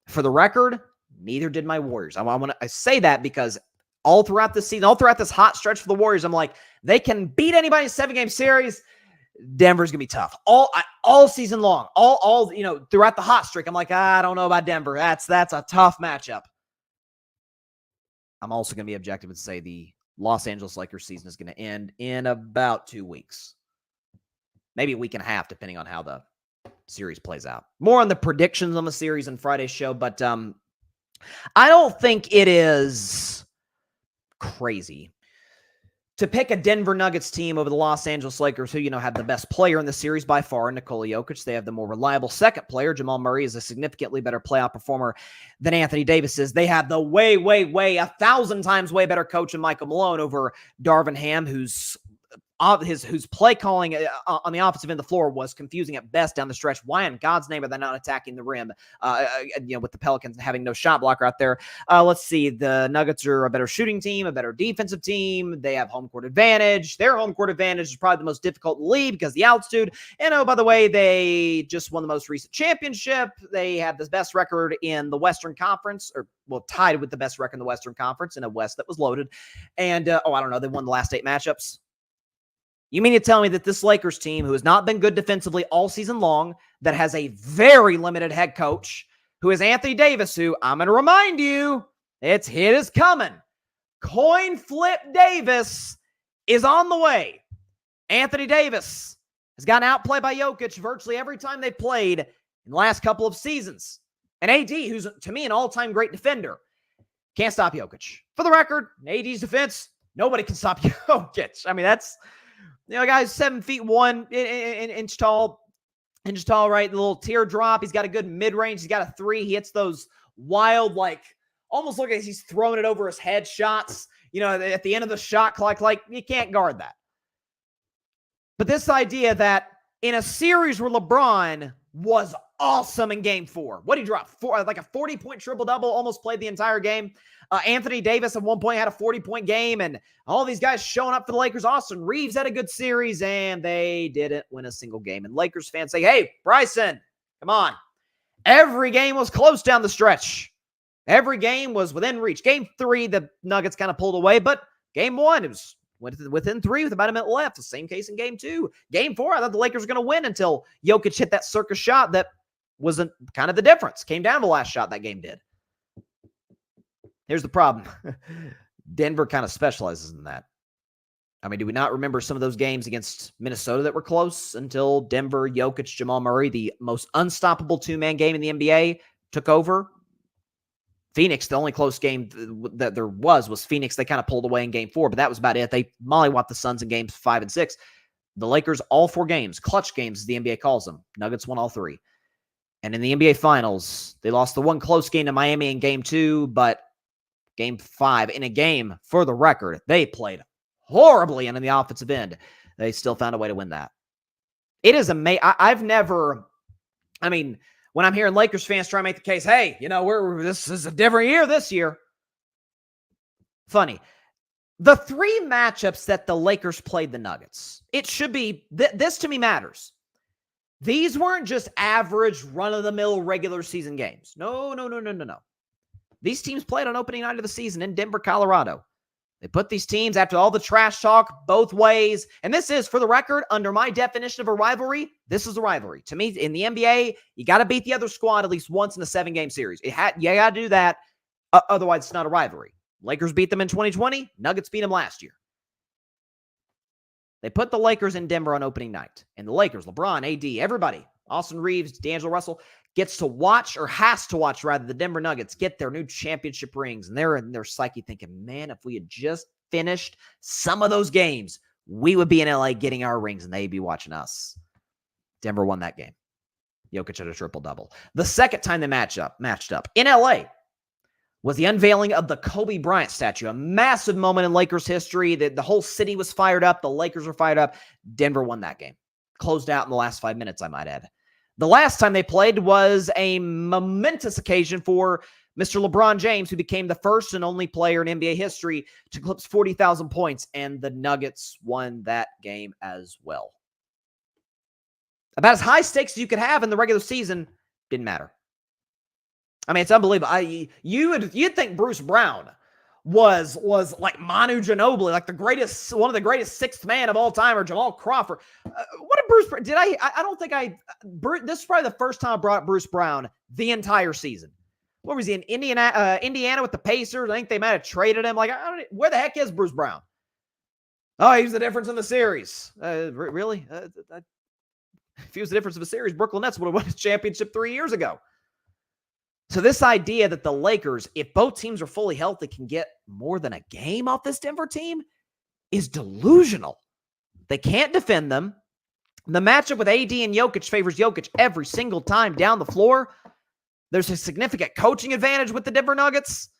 For the record, neither did my Warriors. I say that because all throughout this season, all throughout this hot stretch for the Warriors, I'm like, they can beat anybody in a 7-game series. Denver's going to be tough. All season long, all throughout the hot streak, I'm like, I don't know about Denver. That's a tough matchup. I'm also going to be objective and say the Los Angeles Lakers season is going to end in about 2 weeks. Maybe a week and a half, depending on how the series plays out. More on the predictions on the series on Friday's show, but I don't think it is crazy to pick a Denver Nuggets team over the Los Angeles Lakers, who, have the best player in the series by far, Nikola Jokic. They have the more reliable second player. Jamal Murray is a significantly better playoff performer than Anthony Davis is. They have the way, 1,000 times way better coach in Michael Malone over Darvin Ham, whose play calling on the offensive end of the floor was confusing at best down the stretch. Why in God's name are they not attacking the rim? With the Pelicans having no shot blocker out there. Let's see. The Nuggets are a better shooting team, a better defensive team. They have home court advantage. Their home court advantage is probably the most difficult in the league because of the altitude. And by the way, they just won the most recent championship. They have the best record in the Western Conference, tied with the best record in the Western Conference in a West that was loaded. And I don't know. They won the last 8 matchups. You mean to tell me that this Lakers team, who has not been good defensively all season long, that has a very limited head coach, who is Anthony Davis, who I'm going to remind you, its hit is coming. Coin flip Davis is on the way. Anthony Davis has gotten outplayed by Jokic virtually every time they played in the last couple of seasons. And AD, who's to me an all-time great defender, can't stop Jokic. For the record, in AD's defense, nobody can stop Jokic. I mean, that's, guy's 7'1" inch tall, right? The little teardrop. He's got a good mid-range. He's got a three. He hits those wild, almost look like he's throwing it over his head shots. At the end of the shot clock, you can't guard that. But this idea that in a series where LeBron was awesome in game 4, what did he drop? A 40-point triple-double, almost played the entire game. Anthony Davis at one point had a 40-point game, and all these guys showing up for the Lakers. Austin Reeves had a good series, and they didn't win a single game. And Lakers fans say, hey, Bryson, come on. Every game was close down the stretch. Every game was within reach. Game 3, the Nuggets kind of pulled away, but game 1, it was within 3 with about a minute left. The same case in game 2. Game 4, I thought the Lakers were going to win until Jokic hit that circus shot that wasn't kind of the difference. Came down to the last shot that game did. Here's the problem. Denver kind of specializes in that. I mean, do we not remember some of those games against Minnesota that were close until Denver, Jokic, Jamal Murray, the most unstoppable two-man game in the NBA, took over? Phoenix, the only close game that there was Phoenix. They kind of pulled away in game 4, but that was about it. They mollywopped the Suns in games 5 and 6. The Lakers, all 4 games, clutch games as the NBA calls them. Nuggets won all 3. And in the NBA Finals, they lost the one close game to Miami in game 2, but game 5, in a game, for the record, they played horribly, and in the offensive end, they still found a way to win that. It is amazing. When I'm hearing Lakers fans try to make the case, hey, this is a different year this year. Funny. The 3 matchups that the Lakers played the Nuggets, it should be, this to me matters. These weren't just average, run-of-the-mill regular season games. No. These teams played on opening night of the season in Denver, Colorado. They put these teams, after all the trash talk, both ways. And this is, for the record, under my definition of a rivalry, this is a rivalry. To me, in the NBA, you got to beat the other squad at least once in a 7-game series. You got to do that. Otherwise, it's not a rivalry. Lakers beat them in 2020. Nuggets beat them last year. They put the Lakers in Denver on opening night. And the Lakers, LeBron, AD, everybody, Austin Reeves, D'Angelo Russell, gets to watch, or has to watch, rather, the Denver Nuggets get their new championship rings. And they're in their psyche thinking, man, if we had just finished some of those games, we would be in LA getting our rings, and they'd be watching us. Denver won that game. Jokic had a triple-double. The second time they matched up in LA was the unveiling of the Kobe Bryant statue, a massive moment in Lakers history. The whole city was fired up. The Lakers were fired up. Denver won that game. Closed out in the last 5 minutes, I might add. The last time they played was a momentous occasion for Mr. LeBron James, who became the first and only player in NBA history to eclipse 40,000 points, and the Nuggets won that game as well. About as high stakes as you could have in the regular season, didn't matter. I mean, it's unbelievable. You'd think Bruce Brown was like Manu Ginobili, like one of the greatest sixth man of all time, or Jamal Crawford. What did I don't think this is probably the first time I brought Bruce Brown the entire season. What was he in Indiana with the Pacers? I think they might have traded him. Where the heck is Bruce Brown? Oh, he's the difference in the series. Really? If he was the difference of a series, Brooklyn Nets would have won the championship 3 years ago. So this idea that the Lakers, if both teams are fully healthy, can get more than a game off this Denver team is delusional. They can't defend them. The matchup with AD and Jokic favors Jokic every single time down the floor. There's a significant coaching advantage with the Denver Nuggets.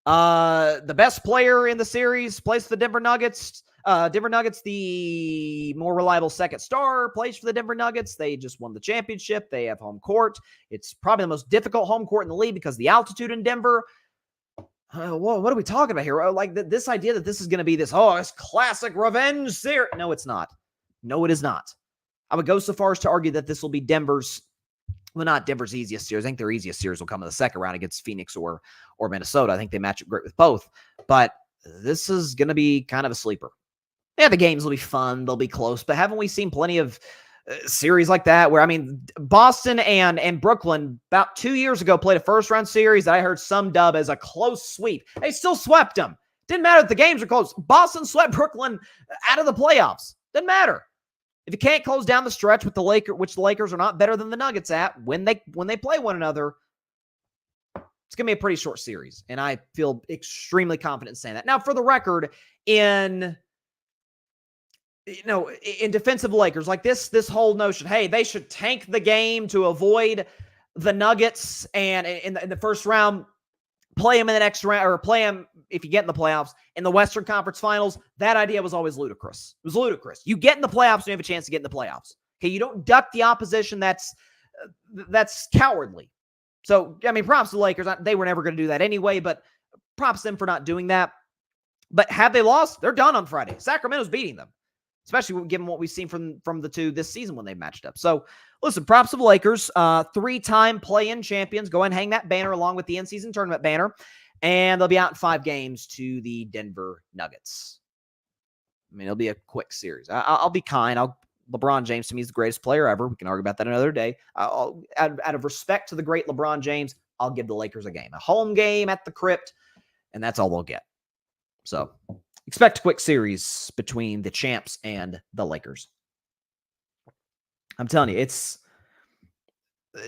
The best player in the series plays for the Denver Nuggets. Denver Nuggets, the more reliable second star, plays for the Denver Nuggets. They just won the championship. They have home court. It's probably the most difficult home court in the league because of the altitude in Denver. What are we talking about here? This idea that this is going to be this classic revenge series. No, it's not. No, it is not. I would go so far as to argue that this will be not Denver's easiest series. I think their easiest series will come in the second round against Phoenix or Minnesota. I think they match up great with both. But this is going to be kind of a sleeper. Yeah, the games will be fun. They'll be close. But haven't we seen plenty of series like that where, Boston and Brooklyn about 2 years ago played a first-round series that I heard some dub as a close sweep. They still swept them. Didn't matter if the games are close. Boston swept Brooklyn out of the playoffs. Didn't matter. If you can't close down the stretch with the Lakers, which the Lakers are not better than the Nuggets at when they play one another, it's going to be a pretty short series. And I feel extremely confident in saying that. Now, for the record, in defense of the Lakers, like this whole notion, hey, they should tank the game to avoid the Nuggets and in the first round, play them in the next round, or play them if you get in the playoffs in the Western Conference Finals. That idea was always ludicrous. It was ludicrous. You get in the playoffs and you have a chance to get in the playoffs. Okay, you don't duck the opposition. That's cowardly. So, I mean, props to the Lakers. They were never going to do that anyway, but props to them for not doing that. But had they lost, they're done on Friday. Sacramento's beating them, especially given what we've seen from the two this season when they matched up. So, listen, props to the Lakers. 3-time play-in champions. Go ahead and hang that banner along with the in-season tournament banner. And they'll be out in 5 games to the Denver Nuggets. I mean, it'll be a quick series. I'll be kind. LeBron James, to me, is the greatest player ever. We can argue about that another day. Out of respect to the great LeBron James, I'll give the Lakers a game. A home game at the Crypt, and that's all they'll get. So, expect a quick series between the champs and the Lakers. I'm telling you,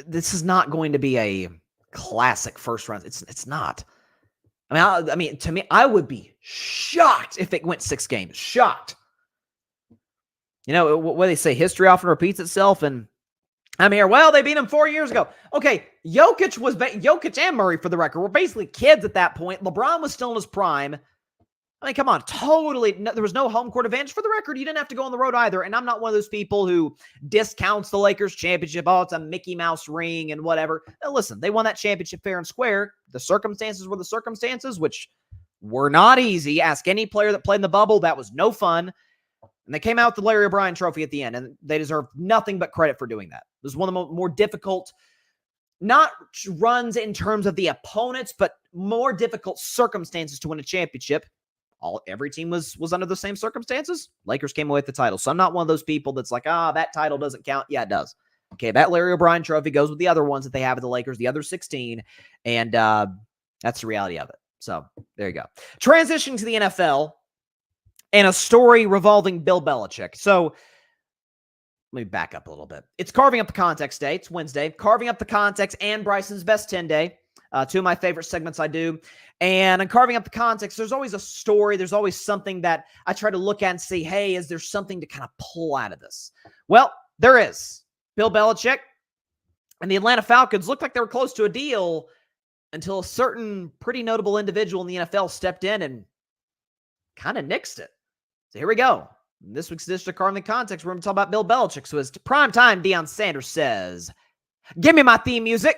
this is not going to be a classic first round. It's not. I mean, to me, I would be shocked if it went 6 games. Shocked. You know, what they say, history often repeats itself, and I'm here. Well, they beat him 4 years ago. Okay, Jokic and Murray, for the record, were basically kids at that point. LeBron was still in his prime. I mean, come on, there was no home court advantage. For the record, you didn't have to go on the road either, and I'm not one of those people who discounts the Lakers championship. Oh, it's a Mickey Mouse ring and whatever. Now, listen, they won that championship fair and square. The circumstances were the circumstances, which were not easy. Ask any player that played in the bubble. That was no fun. And they came out with the Larry O'Brien trophy at the end, and they deserve nothing but credit for doing that. It was one of the more difficult, not runs in terms of the opponents, but more difficult circumstances to win a championship. Every team was under the same circumstances. Lakers came away with the title. So I'm not one of those people that's like, that title doesn't count. Yeah, it does. Okay, that Larry O'Brien trophy goes with the other ones that they have at the Lakers, the other 16, and that's the reality of it. So there you go. Transitioning to the NFL and a story revolving Bill Belichick. So let me back up a little bit. It's Carving Up the Context Day. It's Wednesday. Carving Up the Context and Bryson's Best 10 Day. 2 of my favorite segments I do. And in Carving Up the Context, there's always a story. There's always something that I try to look at and say, hey, is there something to kind of pull out of this? Well, there is. Bill Belichick and the Atlanta Falcons looked like they were close to a deal until a certain pretty notable individual in the NFL stepped in and kind of nixed it. So here we go. In this week's edition of Carving the Context, we're going to talk about Bill Belichick. So as to primetime, Deion Sanders says, give me my theme music.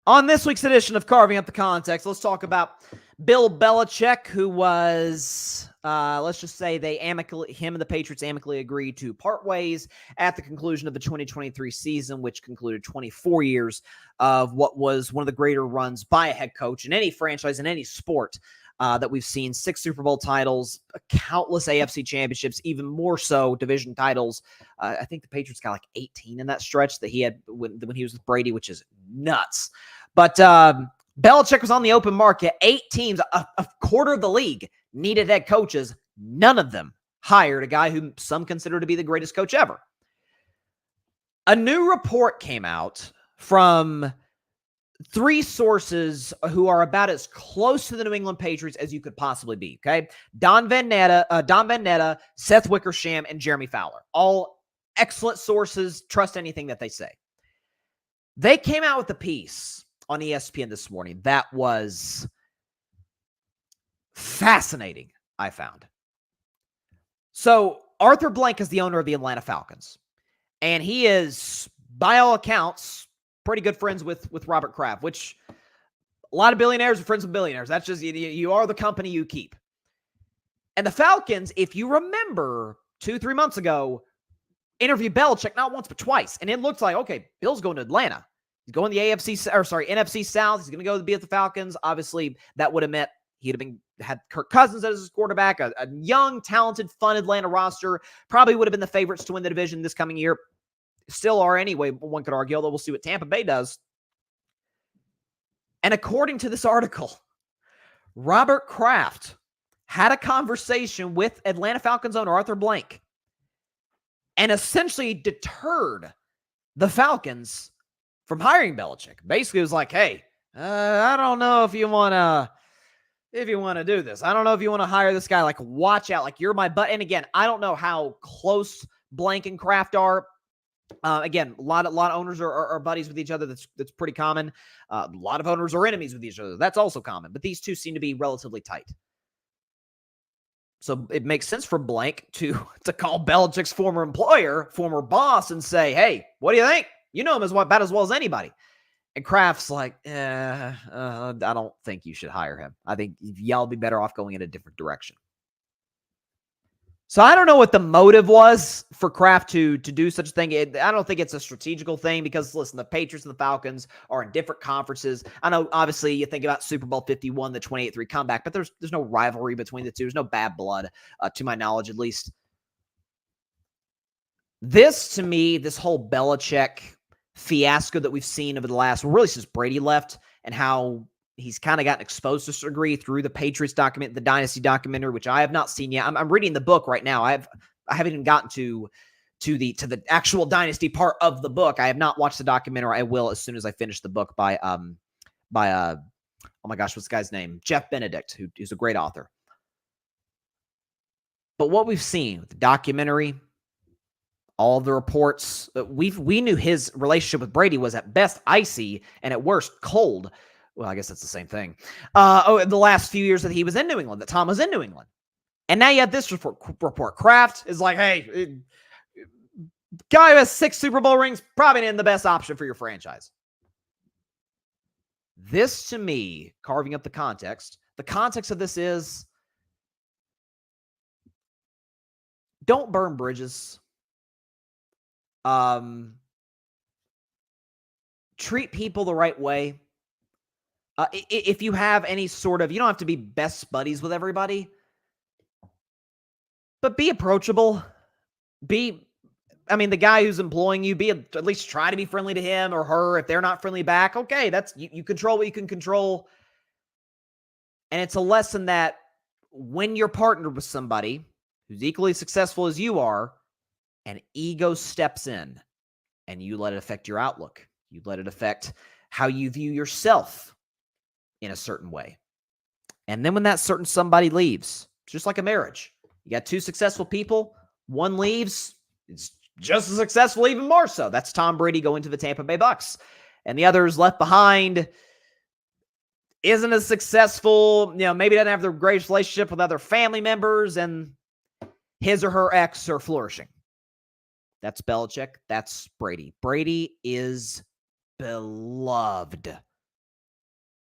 On this week's edition of Carving Up the Context, let's talk about Bill Belichick, who was, let's just say him and the Patriots amicably agreed to part ways at the conclusion of the 2023 season, which concluded 24 years of what was one of the greater runs by a head coach in any franchise, in any sport that we've seen. 6 Super Bowl titles, countless AFC championships, even more so division titles. I think the Patriots got like 18 in that stretch that he had when he was with Brady, which is nuts. But Belichick was on the open market. 8 teams, a quarter of the league, needed head coaches. None of them hired a guy who some consider to be the greatest coach ever. A new report came out from 3 sources who are about as close to the New England Patriots as you could possibly be, okay? Don Van Netta, Seth Wickersham, and Jeremy Fowler. All excellent sources. Trust anything that they say. They came out with a piece on ESPN this morning that was fascinating, I found. So Arthur Blank is the owner of the Atlanta Falcons, and he is, by all accounts, pretty good friends with Robert Kraft, which a lot of billionaires are friends with billionaires. That's just, you are the company you keep. And the Falcons, if you remember 2-3 months ago, interviewed Belichick not once but twice, and it looks like, okay, Bill's going to Atlanta. He's going to the NFC South. He's going to go be at the Falcons. Obviously, that would have meant He'd have had Kirk Cousins as his quarterback, a young, talented, fun Atlanta roster. Probably would have been the favorites to win the division this coming year. Still are anyway, one could argue, although we'll see what Tampa Bay does. And according to this article, Robert Kraft had a conversation with Atlanta Falcons owner Arthur Blank and essentially deterred the Falcons from hiring Belichick. Basically, it was like, hey, I don't know if you want to do this. I don't know if you want to hire this guy. Like, watch out. Like, you're my butt. And again, I don't know how close Blank and Kraft are. Again, a lot of owners are buddies with each other. That's pretty common. A lot of owners are enemies with each other. That's also common. But these two seem to be relatively tight. So it makes sense for Blank to call Belichick's former employer, former boss, and say, hey, what do you think? You know him about as well as anybody. And Kraft's like, I don't think you should hire him. I think y'all be better off going in a different direction. So I don't know what the motive was for Kraft to do such a thing. I don't think it's a strategical thing because, listen, the Patriots and the Falcons are in different conferences. I know, obviously, you think about Super Bowl 51, the 28-3 comeback, but there's no rivalry between the two. There's no bad blood, to my knowledge, at least. This, to me, this whole Belichick fiasco that we've seen over the last, really since Brady left, and how he's kind of gotten exposed to a degree through the Patriots document, the Dynasty documentary, which I have not seen yet. I'm reading the book right now. I haven't even gotten to the actual Dynasty part of the book. I have not watched the documentary. I will as soon as I finish the book by oh my gosh, what's the guy's name? Jeff Benedict, who's a great author. But what we've seen with the documentary, all of the reports, we knew his relationship with Brady was at best icy and at worst cold. Well, I guess that's the same thing. The last few years that he was in New England, that Tom was in New England. And now you have this report. Kraft is like, hey, guy who has 6 Super Bowl rings, probably isn't the best option for your franchise. This, to me, carving up the context of this is, don't burn bridges. Treat people the right way. If you have any sort of, you don't have to be best buddies with everybody, but be approachable. The guy who's employing you, at least try to be friendly to him or her. If they're not friendly back, okay, that's you control what you can control. And it's a lesson that when you're partnered with somebody who's equally successful as you are, and ego steps in, and you let it affect your outlook. You let it affect how you view yourself in a certain way. And then when that certain somebody leaves, just like a marriage, you got 2 successful people, one leaves, it's just as successful, even more so. That's Tom Brady going to the Tampa Bay Bucks. And the others left behind isn't as successful, maybe doesn't have the greatest relationship with other family members, and his or her ex are flourishing. That's Belichick. That's Brady. Brady is beloved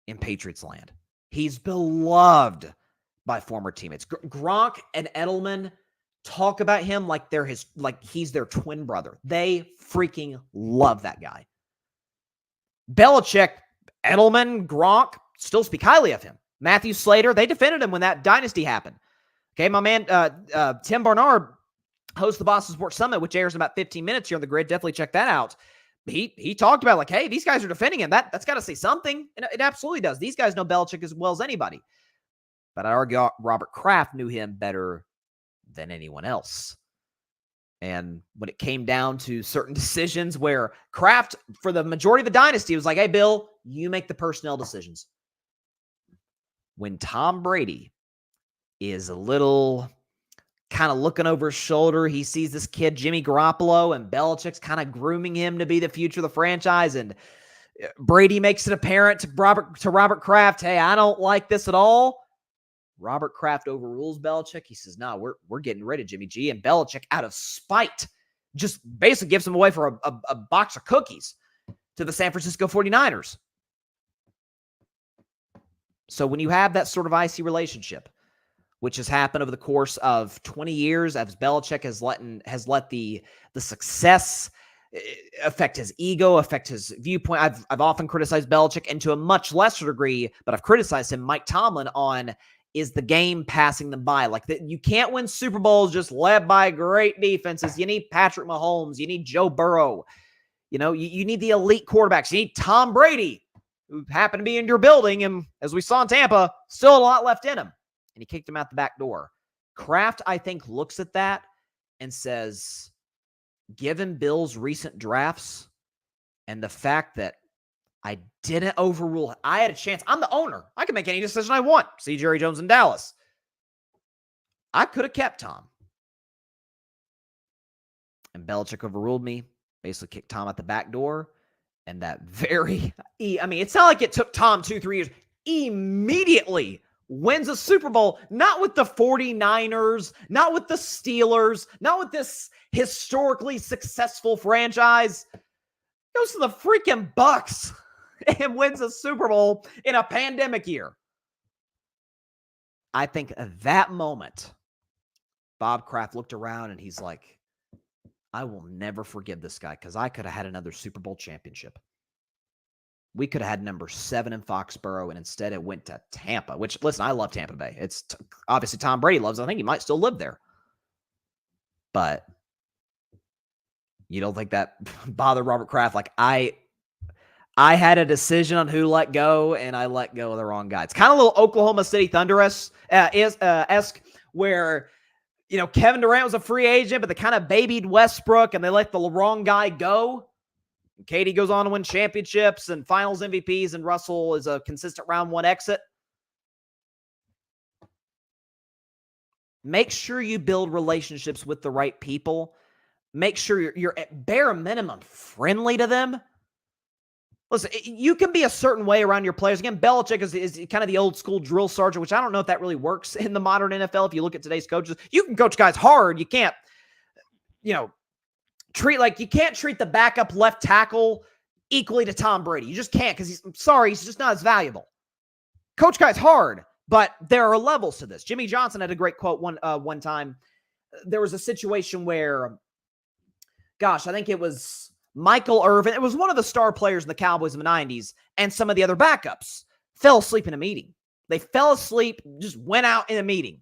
in Patriots land. He's beloved by former teammates. Gronk and Edelman talk about him like he's their twin brother. They freaking love that guy. Belichick, Edelman, Gronk still speak highly of him. Matthew Slater, they defended him when that dynasty happened. Okay, my man Tim Barnard hosts the Boston Sports Summit, which airs in about 15 minutes here on the grid. Definitely check that out. He talked about, like, hey, these guys are defending him. That's got to say something. And it absolutely does. These guys know Belichick as well as anybody. But I argue Robert Kraft knew him better than anyone else. And when it came down to certain decisions where Kraft, for the majority of the dynasty, was like, hey, Bill, you make the personnel decisions. When Tom Brady is a little kind of looking over his shoulder, he sees this kid, Jimmy Garoppolo, and Belichick's kind of grooming him to be the future of the franchise. And Brady makes it apparent to Robert Kraft, hey, I don't like this at all. Robert Kraft overrules Belichick. He says, no, we're getting rid of Jimmy G. And Belichick, out of spite, just basically gives him away for a box of cookies to the San Francisco 49ers. So when you have that sort of icy relationship, which has happened over the course of 20 years, as Belichick has let the success affect his ego, affect his viewpoint. I've often criticized Belichick, and to a much lesser degree, but I've criticized him, Mike Tomlin, on is the game passing them by. Like, you can't win Super Bowls just led by great defenses. You need Patrick Mahomes. You need Joe Burrow. You need the elite quarterbacks. You need Tom Brady, who happened to be in your building, and as we saw in Tampa, still a lot left in him. And he kicked him out the back door. Kraft, I think, looks at that and says, given Bill's recent drafts and the fact that I didn't overrule, I had a chance. I'm the owner. I can make any decision I want. See Jerry Jones in Dallas. I could have kept Tom. And Belichick overruled me, basically kicked Tom out the back door. And that it's not like it took Tom 2-3 years. Immediately wins a Super Bowl, not with the 49ers, not with the Steelers, not with this historically successful franchise. Goes to the freaking Bucks and wins a Super Bowl in a pandemic year. I think at that moment, Bob Kraft looked around and he's like, I will never forgive this guy because I could have had another Super Bowl championship. We could have had number 7 in Foxborough, and instead it went to Tampa, which, listen, I love Tampa Bay. It's obviously Tom Brady loves it. I think he might still live there. But you don't think that bothered Robert Kraft? Like, I had a decision on who let go, and I let go of the wrong guy. It's kind of a little Oklahoma City Thunder-esque, where, Kevin Durant was a free agent, but they kind of babied Westbrook, and they let the wrong guy go. Katie goes on to win championships and finals MVPs, and Russell is a consistent round 1 exit. Make sure you build relationships with the right people. Make sure you're at bare minimum friendly to them. Listen, you can be a certain way around your players. Again, Belichick is kind of the old school drill sergeant, which I don't know if that really works in the modern NFL. If you look at today's coaches, you can coach guys hard. You can't, you can't treat the backup left tackle equally to Tom Brady. You just can't, because he's just not as valuable. Coach guys hard, but there are levels to this. Jimmy Johnson had a great quote one time. There was a situation where, I think it was Michael Irvin. It was one of the star players in the Cowboys in the 90s, and some of the other backups fell asleep in a meeting. They fell asleep, just went out in a meeting.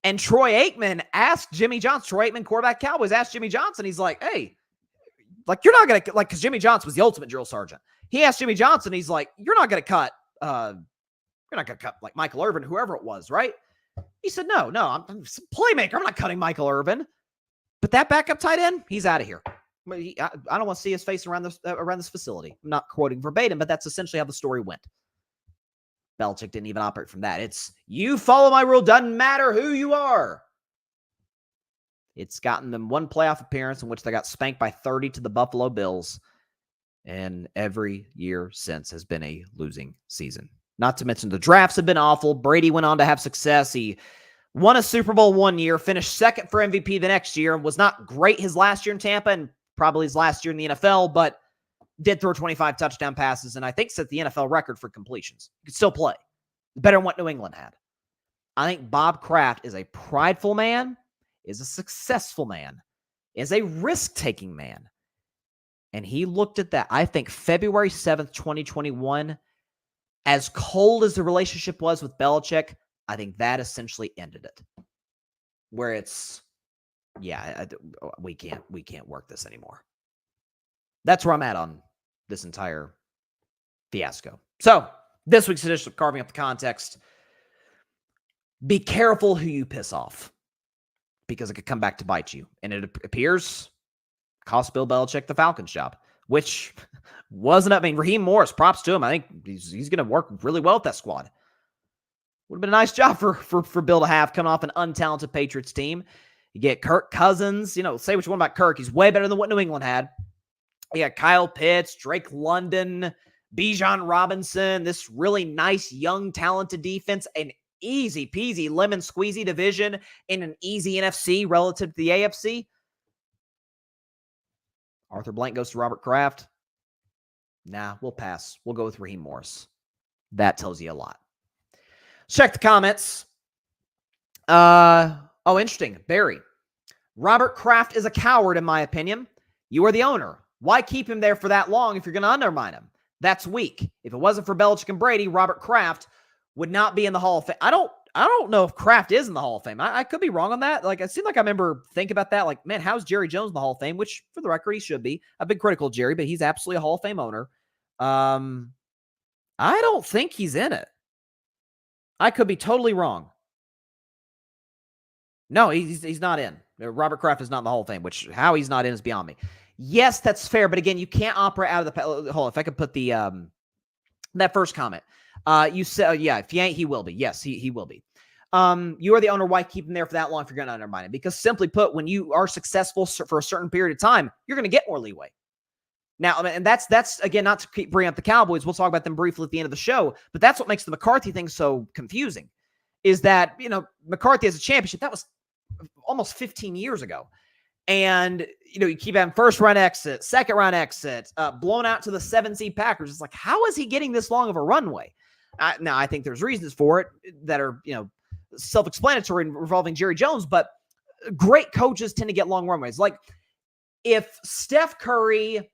And Troy Aikman asked Jimmy Johnson, Troy Aikman, quarterback Cowboys, asked Jimmy Johnson, he's like, hey, you're not going to, because Jimmy Johnson was the ultimate drill sergeant. He asked Jimmy Johnson, he's like, you're not going to cut Michael Irvin, whoever it was, right? He said, no, I'm a playmaker. I'm not cutting Michael Irvin. But that backup tight end, he's out of here. I don't want to see his face around this facility. I'm not quoting verbatim, but that's essentially how the story went. Belichick didn't even operate from that. It's, you follow my rule, doesn't matter who you are. It's gotten them one playoff appearance in which they got spanked by 30 to the Buffalo Bills, and every year since has been a losing season. Not to mention the drafts have been awful. Brady went on to have success. He won a Super Bowl one year, finished second for MVP the next year, and was not great his last year in Tampa and probably his last year in the NFL, but did throw 25 touchdown passes, and I think set the NFL record for completions. He could still play. Better than what New England had. I think Bob Kraft is a prideful man, is a successful man, is a risk-taking man. And he looked at that. I think February 7th, 2021, as cold as the relationship was with Belichick, I think that essentially ended it. Where it's, we can't work this anymore. That's where I'm at on this entire fiasco. So, this week's edition of Carving Up the Context. Be careful who you piss off, because it could come back to bite you. And it appears cost Bill Belichick the Falcons job, which wasn't, Raheem Morris, props to him. I think he's going to work really well with that squad. Would have been a nice job for Bill to have, coming off an untalented Patriots team. You get Kirk Cousins. Say what you want about Kirk. He's way better than what New England had. You got Kyle Pitts, Drake London, Bijan Robinson, this really nice, young, talented defense, an easy peasy lemon squeezy division in an easy NFC relative to the AFC. Arthur Blank goes to Robert Kraft. Nah, we'll pass. We'll go with Raheem Morris. That tells you a lot. Check the comments. Interesting. Barry. Robert Kraft is a coward, in my opinion. You are the owner. Why keep him there for that long if you're going to undermine him? That's weak. If it wasn't for Belichick and Brady, Robert Kraft would not be in the Hall of Fame. I don't know if Kraft is in the Hall of Fame. I could be wrong on that. Like, it seemed like I remember thinking about that. Like, man, how's Jerry Jones in the Hall of Fame? Which, for the record, he should be. I've been critical of Jerry, but he's absolutely a Hall of Fame owner. I don't think he's in it. I could be totally wrong. No, he's not in. Robert Kraft is not in the Hall of Fame, which how he's not in is beyond me. Yes, that's fair, but again, you can't operate out of the... Hold on, if I could put the that first comment. You said, yeah, if he ain't, he will be. Yes, he will be. You are the owner. Why keep him there for that long if you're going to undermine him? Because simply put, when you are successful for a certain period of time, you're going to get more leeway. Now, and that's again, not to keep bringing up the Cowboys. We'll talk about them briefly at the end of the show, but that's what makes the McCarthy thing so confusing, is that, McCarthy has a championship. That was almost 15 years ago. And, you keep having first round exit, second round exit, blown out to the 7 seed Packers. It's like, how is he getting this long of a runway? Now, I think there's reasons for it that are, self-explanatory involving Jerry Jones, but great coaches tend to get long runways. Like, if Steph Curry,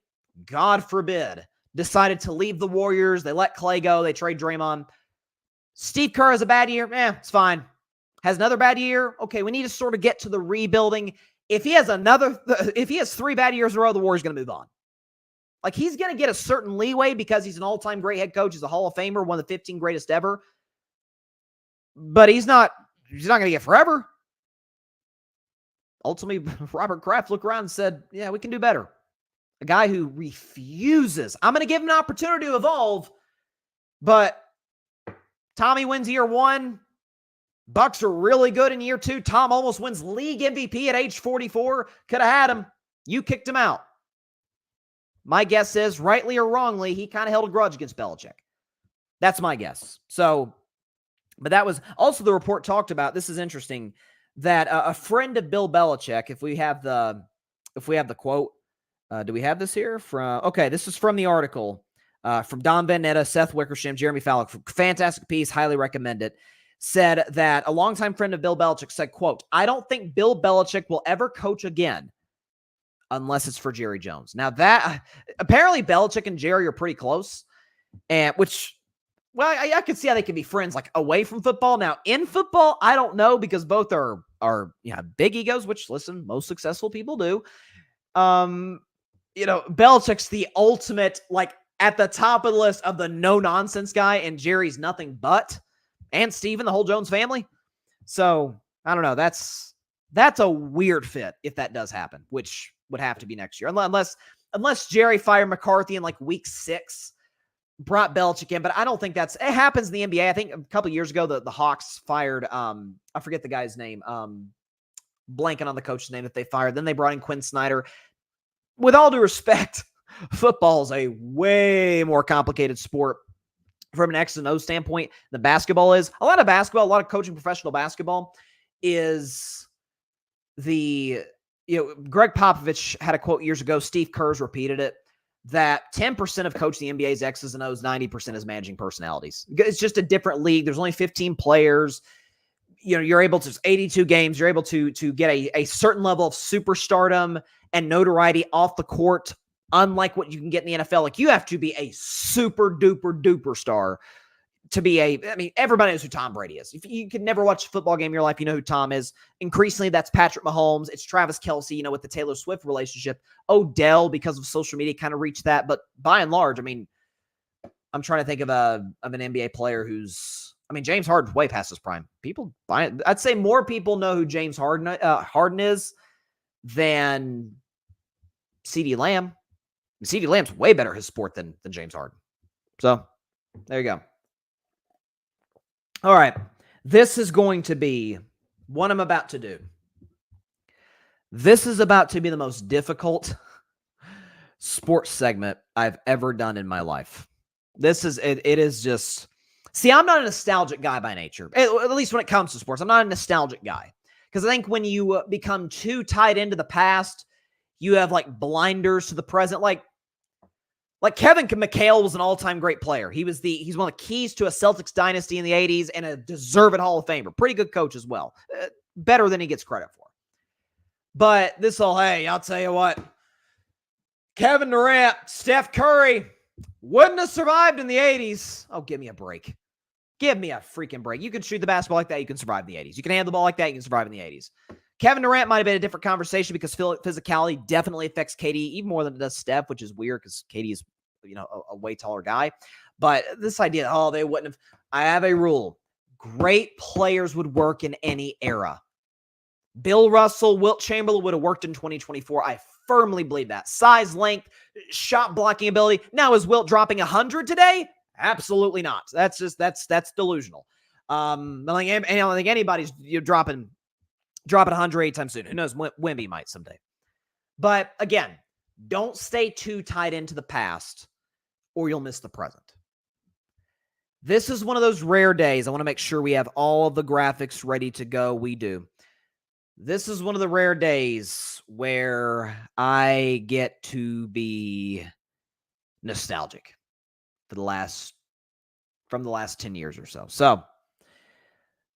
God forbid, decided to leave the Warriors, they let Clay go, they trade Draymond. Steve Kerr has a bad year, it's fine. Has another bad year, okay, we need to sort of get to the rebuilding. If he has 3 bad years in a row, the Warriors going to move on. Like, he's going to get a certain leeway because he's an all-time great head coach. He's a Hall of Famer, one of the 15 greatest ever. But he's not going to get forever. Ultimately, Robert Kraft looked around and said, yeah, we can do better. A guy who refuses. I'm going to give him an opportunity to evolve, but Tommy wins year 1. Bucks are really good in year 2. Tom almost wins league MVP at age 44. Could have had him. You kicked him out. My guess is, rightly or wrongly, he kind of held a grudge against Belichick. That's my guess. So, but that was also the report talked about. This is interesting, that a friend of Bill Belichick, if we have the quote, do we have this here? This is from the article from Don Van Netta, Seth Wickersham, Jeremy Fowler. Fantastic piece. Highly recommend it. Said that a longtime friend of Bill Belichick said, quote, I don't think Bill Belichick will ever coach again unless it's for Jerry Jones. Now, that apparently Belichick and Jerry are pretty close, and I could see how they can be friends, like, away from football. Now, in football, I don't know, because both are big egos, which, listen, most successful people do. Belichick's the ultimate, like, at the top of the list of the no-nonsense guy, and Jerry's nothing but, and Steven, the whole Jones family. So, I don't know. That's a weird fit if that does happen, which would have to be next year. Unless Jerry fired McCarthy in, like, week 6, brought Belichick in, but I don't think it happens in the NBA. I think a couple of years ago, the Hawks fired, I forget the guy's name, blanking on the coach's name that they fired. Then they brought in Quinn Snyder. With all due respect, football is a way more complicated sport from an X and O standpoint than basketball is. A lot of coaching professional basketball is Greg Popovich had a quote years ago, Steve Kerr's repeated it, that 10% of coaching the NBA's X's and O's, 90% is managing personalities. It's just a different league. There's only 15 players. You're able to, 82 games, you're able to get a certain level of superstardom and notoriety off the court, unlike what you can get in the NFL. Like, you have to be a super duper duper star to be everybody knows who Tom Brady is. If you could never watch a football game in your life, you know who Tom is. Increasingly, that's Patrick Mahomes. It's Travis Kelce, with the Taylor Swift relationship. Odell, because of social media, kind of reached that. But by and large, I'm trying to think of an NBA player who's, James Harden's way past his prime. I'd say more people know who James Harden is than CeeDee Lamb. CeeDee Lamb's way better at his sport than James Harden. So, there you go. All right. This is going to be what I'm about to do. This is about to be the most difficult sports segment I've ever done in my life. It is just... See, I'm not a nostalgic guy by nature, at least when it comes to sports. I'm not a nostalgic guy, because I think when you become too tied into the past, you have, like, blinders to the present. Like Kevin McHale was an all-time great player. He's one of the keys to a Celtics dynasty in the 80s and a deserved Hall of Famer. Pretty good coach as well. Better than he gets credit for. But hey, I'll tell you what, Kevin Durant, Steph Curry wouldn't have survived in the 80s. Oh, give me a break. Give me a freaking break. You can shoot the basketball like that, you can survive in the 80s. You can handle the ball like that, you can survive in the 80s. Kevin Durant might have been a different conversation because physicality definitely affects KD even more than it does Steph, which is weird because KD is, a way taller guy. But this idea, they wouldn't have. I have a rule. Great players would work in any era. Bill Russell, Wilt Chamberlain would have worked in 2024. I firmly believe that. Size, length, shot blocking ability. Now, is Wilt dropping 100 today? Absolutely not. That's delusional. I don't think anybody's dropping 100 anytime soon. Who knows? Wemby might someday. But again, don't stay too tied into the past or you'll miss the present. This is one of those rare days. I want to make sure we have all of the graphics ready to go. We do. This is one of the rare days where I get to be nostalgic from the last 10 years or so. So,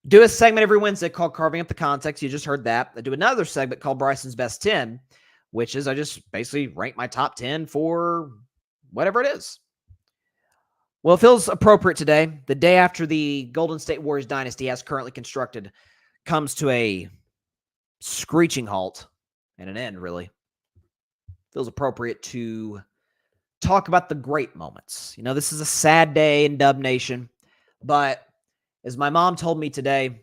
do a segment every Wednesday called Carving Up the Context. You just heard that. I do another segment called Bryson's Best 10, which is I just basically rank my top 10 for whatever it is. Well, it feels appropriate today, the day after the Golden State Warriors dynasty, as currently constructed, comes to a screeching halt and an end, really. Feels appropriate to talk about the great moments. This is a sad day in Dub Nation, but as my mom told me today,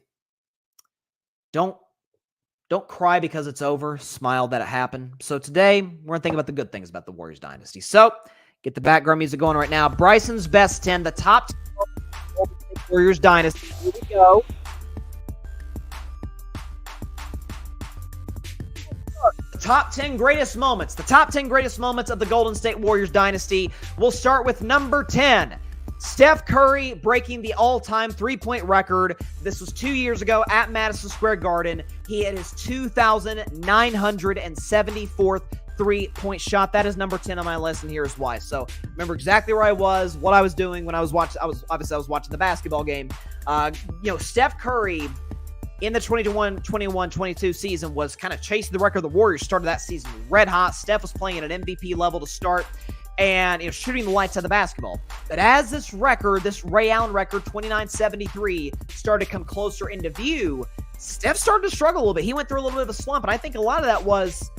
don't cry because it's over. Smile that it happened. So today, we're going to think about the good things about the Warriors dynasty. So, get the background music going right now. Bryson's Best 10, the top 10 Warriors dynasty. Here we go. The top 10 greatest moments. The top 10 greatest moments of the Golden State Warriors dynasty. We'll start with number 10. Steph Curry breaking the all-time three-point record. This was 2 years ago at Madison Square Garden. He had his 2,974th three-point shot. That is number 10 on my list, and here's why. So remember exactly where I was, what I was doing when I was watching. I was watching the basketball game. Steph Curry in the 21-22 season was kind of chasing the record. The Warriors started that season red hot. Steph was playing at an MVP level to start and shooting the lights out of the basketball. But as this Ray Allen record, 29-73, started to come closer into view, Steph started to struggle a little bit. He went through a little bit of a slump, and I think a lot of that was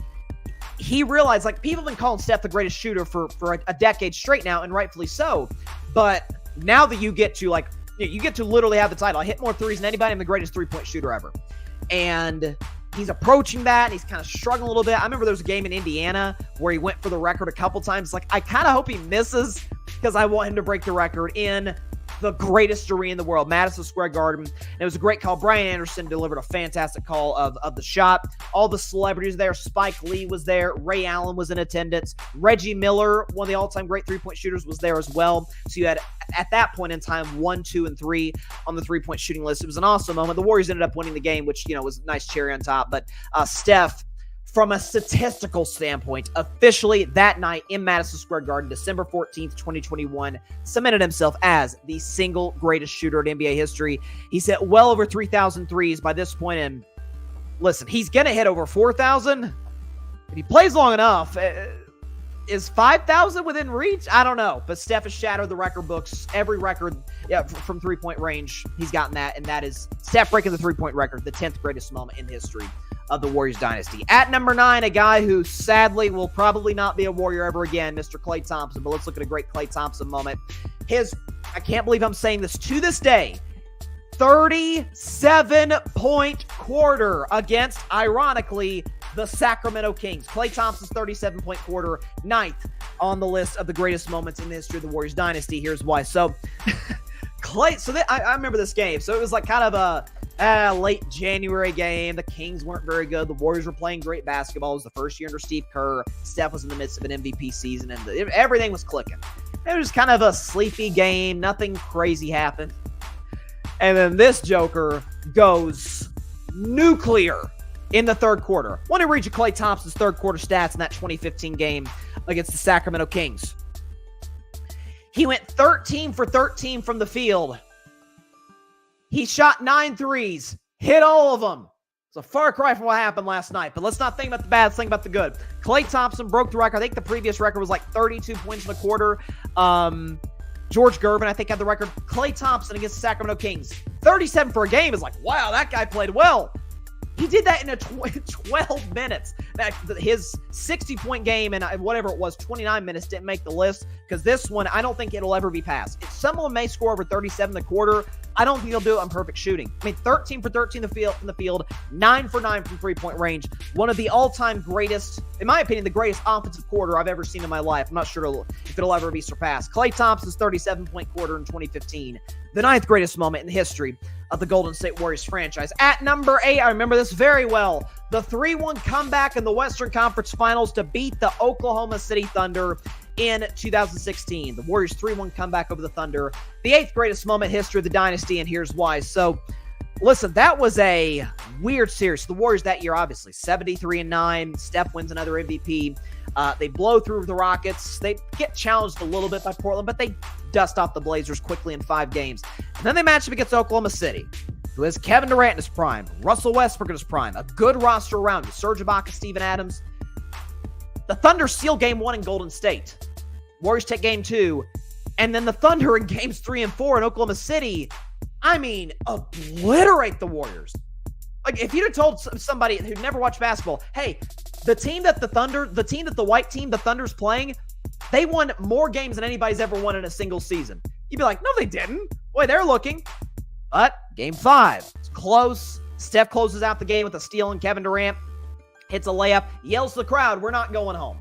he realized, people have been calling Steph the greatest shooter for a decade straight now, and rightfully so. But now that you get to literally have the title, I hit more threes than anybody. I'm the greatest three-point shooter ever. And he's approaching that, and he's kind of struggling a little bit. I remember there was a game in Indiana where he went for the record a couple times. I kind of hope he misses because I want him to break the record in the greatest arena in the world, Madison Square Garden. And it was a great call. Brian Anderson delivered a fantastic call of the shot. All the celebrities there. Spike Lee was there. Ray Allen was in attendance. Reggie Miller, one of the all-time great three-point shooters, was there as well. So you had, at that point in time, 1, 2, and 3 on the three-point shooting list. It was an awesome moment. The Warriors ended up winning the game, which, was a nice cherry on top. But Steph, from a statistical standpoint, officially that night in Madison Square Garden, December 14th, 2021, cemented himself as the single greatest shooter in NBA history. He's hit well over 3,000 threes by this point, and listen, he's going to hit over 4,000. If he plays long enough, is 5,000 within reach? I don't know, but Steph has shattered the record books. Every record from three-point range, he's gotten that, and that is Steph breaking the three-point record, the 10th greatest moment in history of the Warriors dynasty. At number 9, a guy who sadly will probably not be a Warrior ever again, Mr. Klay Thompson. But let's look at a great Klay Thompson moment. I can't believe I'm saying this to this day, 37-point quarter against, ironically, the Sacramento Kings. Klay Thompson's 37-point quarter, 9th on the list of the greatest moments in the history of the Warriors dynasty. Here's why. So, I remember this game. So it was kind of a late January game. The Kings weren't very good. The Warriors were playing great basketball. It was the first year under Steve Kerr. Steph was in the midst of an MVP season, and everything was clicking. It was kind of a sleepy game. Nothing crazy happened. And then this joker goes nuclear in the third quarter. I want to read you Klay Thompson's third quarter stats in that 2015 game against the Sacramento Kings. He went 13 for 13 from the field. He shot 9 threes, hit all of them. It's a far cry from what happened last night, but let's not think about the bad, let's think about the good. Klay Thompson broke the record. I think the previous record was like 32 points in a quarter. George Gervin, I think, had the record. Klay Thompson against the Sacramento Kings, 37 for a game is like, wow, that guy played well. He did that in 12 minutes. His 60-point game and whatever it was, 29 minutes didn't make the list because this one, I don't think it'll ever be passed. If someone may score over 37 in the quarter, I don't think he'll do it on perfect shooting. I mean, 13 for 13 in the field, 9 for 9 from three-point range. One of the all-time greatest, in my opinion, the greatest offensive quarter I've ever seen in my life. I'm not sure if it'll ever be surpassed. Klay Thompson's 37-point quarter in 2015, the 9th greatest moment in the history of the Golden State Warriors franchise. At number 8, I remember this very well, the 3-1 comeback in the Western Conference Finals to beat the Oklahoma City Thunder in 2016. The Warriors 3-1 comeback over the Thunder, the 8th greatest moment in history of the Dynasty, and here's why. So, listen, that was a weird series. The Warriors that year, obviously, 73-9. Steph wins another MVP. They blow through the Rockets. They get challenged a little bit by Portland, but they dust off the Blazers quickly in 5 games. And then they match up against Oklahoma City, who has Kevin Durant in his prime, Russell Westbrook in his prime, a good roster around you, Serge Ibaka, Steven Adams. The Thunder steal game 1 in Golden State. Warriors take game 2. And then the Thunder in games 3 and 4 in Oklahoma City, I mean, obliterate the Warriors. Like, if you'd have told somebody who'd never watched basketball, hey, the white team, the Thunder's playing, they won more games than anybody's ever won in a single season. You'd be like, no, they didn't. Boy, they're looking. But game 5, it's close. Steph closes out the game with a steal, and Kevin Durant hits a layup, yells to the crowd, we're not going home.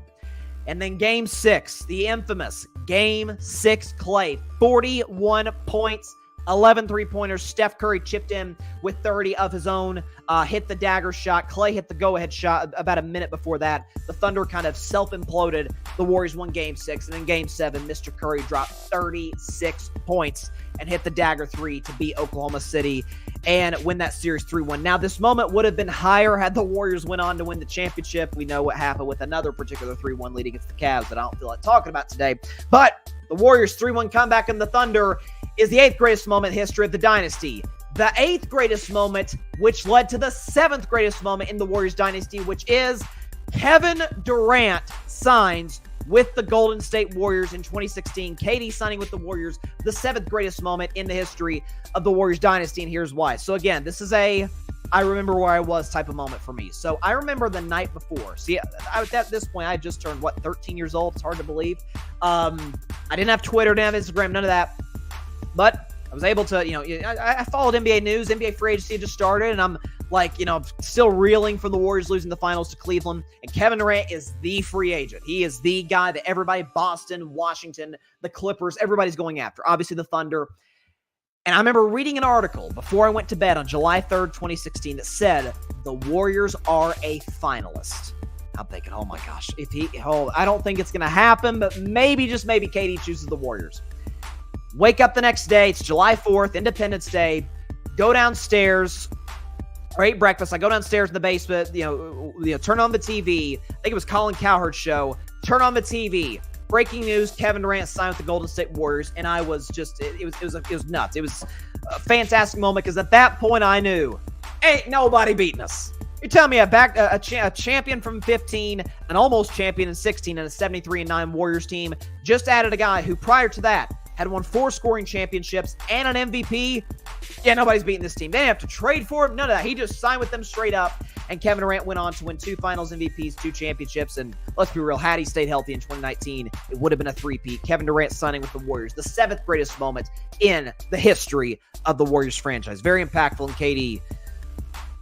And then game 6, the infamous game 6 Klay, 41 points, 11 three-pointers. Steph Curry chipped in with 30 of his own, hit the dagger shot. Klay hit the go-ahead shot about a minute before that. The Thunder kind of self-imploded. The Warriors won game 6. And in game 7, Mr. Curry dropped 36 points and hit the dagger 3 to beat Oklahoma City and win that series 3-1. Now, this moment would have been higher had the Warriors went on to win the championship. We know what happened with another particular 3-1 lead against the Cavs that I don't feel like talking about today. But the Warriors 3-1 comeback in the Thunder is the 8th greatest moment in history of the Dynasty. The 8th greatest moment, which led to the 7th greatest moment in the Warriors dynasty, which is Kevin Durant signs with the Golden State Warriors in 2016. KD signing with the Warriors, the 7th greatest moment in the history of the Warriors dynasty, and here's why. So again, this is a I remember where I was type of moment for me. So I remember the night before. See, at this point, I just turned, 13 years old? It's hard to believe. I didn't have Twitter, didn't have Instagram, none of that. But I was able to, I followed NBA news. NBA free agency had just started, and I'm like, still reeling from the Warriors losing the finals to Cleveland. And Kevin Durant is the free agent. He is the guy that everybody, Boston, Washington, the Clippers, everybody's going after. Obviously, the Thunder. And I remember reading an article before I went to bed on July 3rd, 2016, that said the Warriors are a finalist. I'm thinking, oh my gosh, I don't think it's going to happen, but maybe, just maybe, KD chooses the Warriors. Wake up the next day. It's July 4th, Independence Day. Go downstairs, or eat breakfast. I go downstairs in the basement, turn on the TV. I think it was Colin Cowherd's show. Turn on the TV. Breaking news, Kevin Durant signed with the Golden State Warriors, and I was just, it was nuts. It was a fantastic moment, because at that point I knew, ain't nobody beating us. You're telling me a champion from 15, an almost champion in 16, and a 73-9 Warriors team just added a guy who prior to that had won 4 scoring championships and an MVP. Yeah, nobody's beating this team. They didn't have to trade for him. None of that. He just signed with them straight up. And Kevin Durant went on to win 2 finals MVPs, 2 championships. And let's be real, had he stayed healthy in 2019, it would have been a three-peat. Kevin Durant signing with the Warriors, the 7th greatest moment in the history of the Warriors franchise. Very impactful. And KD,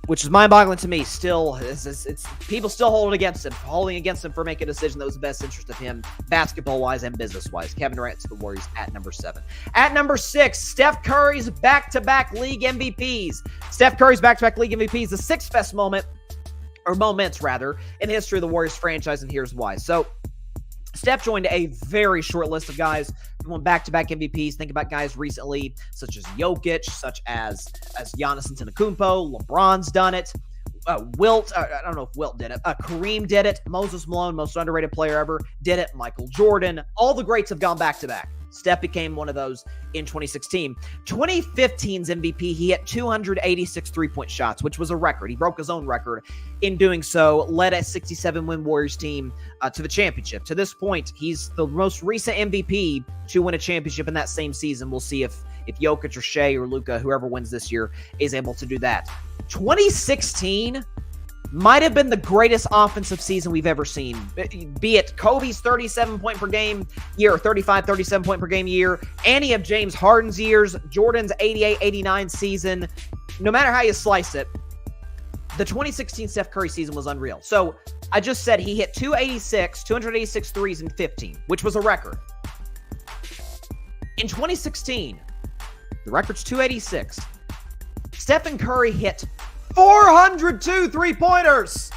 which is mind-boggling to me, still, it's people still holding against him for making a decision that was the best interest of him, basketball-wise and business-wise. Kevin Durant to the Warriors at number 7. At number 6, Steph Curry's back-to-back league MVPs. Steph Curry's back-to-back league MVPs, the 6th best moment, or moments rather, in the history of the Warriors franchise, and here's why. So, Steph joined a very short list of guys who won back-to-back MVPs. Think about guys recently, such as Jokic, such as Giannis Antetokounmpo. LeBron's done it. Wilt, I don't know if Wilt did it. Kareem did it. Moses Malone, most underrated player ever, did it. Michael Jordan. All the greats have gone back-to-back. Steph became one of those in 2016. 2015's MVP, he hit 286 three-point shots, which was a record. He broke his own record in doing so, led a 67-win Warriors team to the championship. To this point, he's the most recent MVP to win a championship in that same season. We'll see if Jokic or Shea or Luka, whoever wins this year, is able to do that. 2016 might have been the greatest offensive season we've ever seen. Be it Kobe's 37-point per game year, or 35, 37-point per game year, any of James Harden's years, Jordan's 88, 89 season. No matter how you slice it, the 2016 Steph Curry season was unreal. So I just said he hit 286 threes in 15, which was a record. In 2016, the record's 286. Stephen Curry hit 402 three-pointers.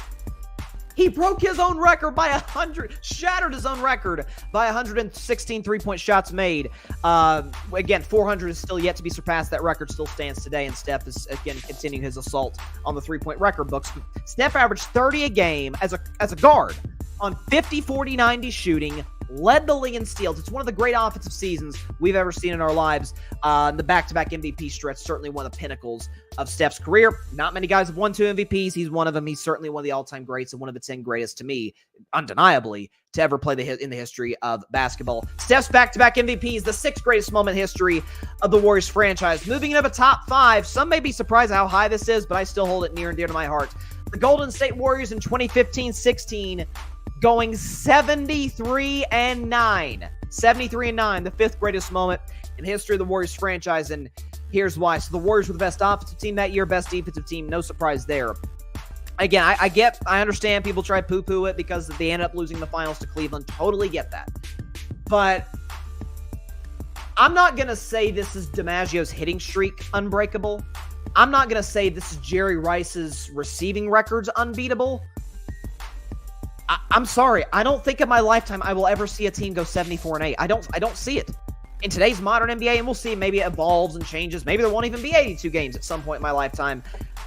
He broke his own record by 100, shattered his own record by 116 three-point shots made. Again, 400 is still yet to be surpassed. That record still stands today, and Steph is, again, continuing his assault on the three-point record books. Steph averaged 30 a game as a guard on 50, 40, 90 shooting, led the league in steals. It's one of the great offensive seasons we've ever seen in our lives. The back-to-back MVP stretch, certainly one of the pinnacles of Steph's career. Not many guys have won 2 MVPs. He's one of them. He's certainly one of the all-time greats and one of the 10 greatest, to me, undeniably, to ever play in the history of basketball. Steph's back-to-back MVPs, the 6th greatest moment in history of the Warriors franchise. Moving into the top 5, some may be surprised at how high this is, but I still hold it near and dear to my heart. The Golden State Warriors in 2015-16 going 73-9. 73-9, the 5th greatest moment in the history of the Warriors franchise, and here's why. So the Warriors were the best offensive team that year, best defensive team, no surprise there. Again, I understand people try to poo-poo it because they ended up losing the finals to Cleveland. Totally get that. But I'm not going to say this is DiMaggio's hitting streak unbreakable. I'm not going to say this is Jerry Rice's receiving records unbeatable. I'm sorry. I don't think in my lifetime I will ever see a team go 74-8. I don't see it. In today's modern NBA, and we'll see, maybe it evolves and changes. Maybe there won't even be 82 games at some point in my lifetime.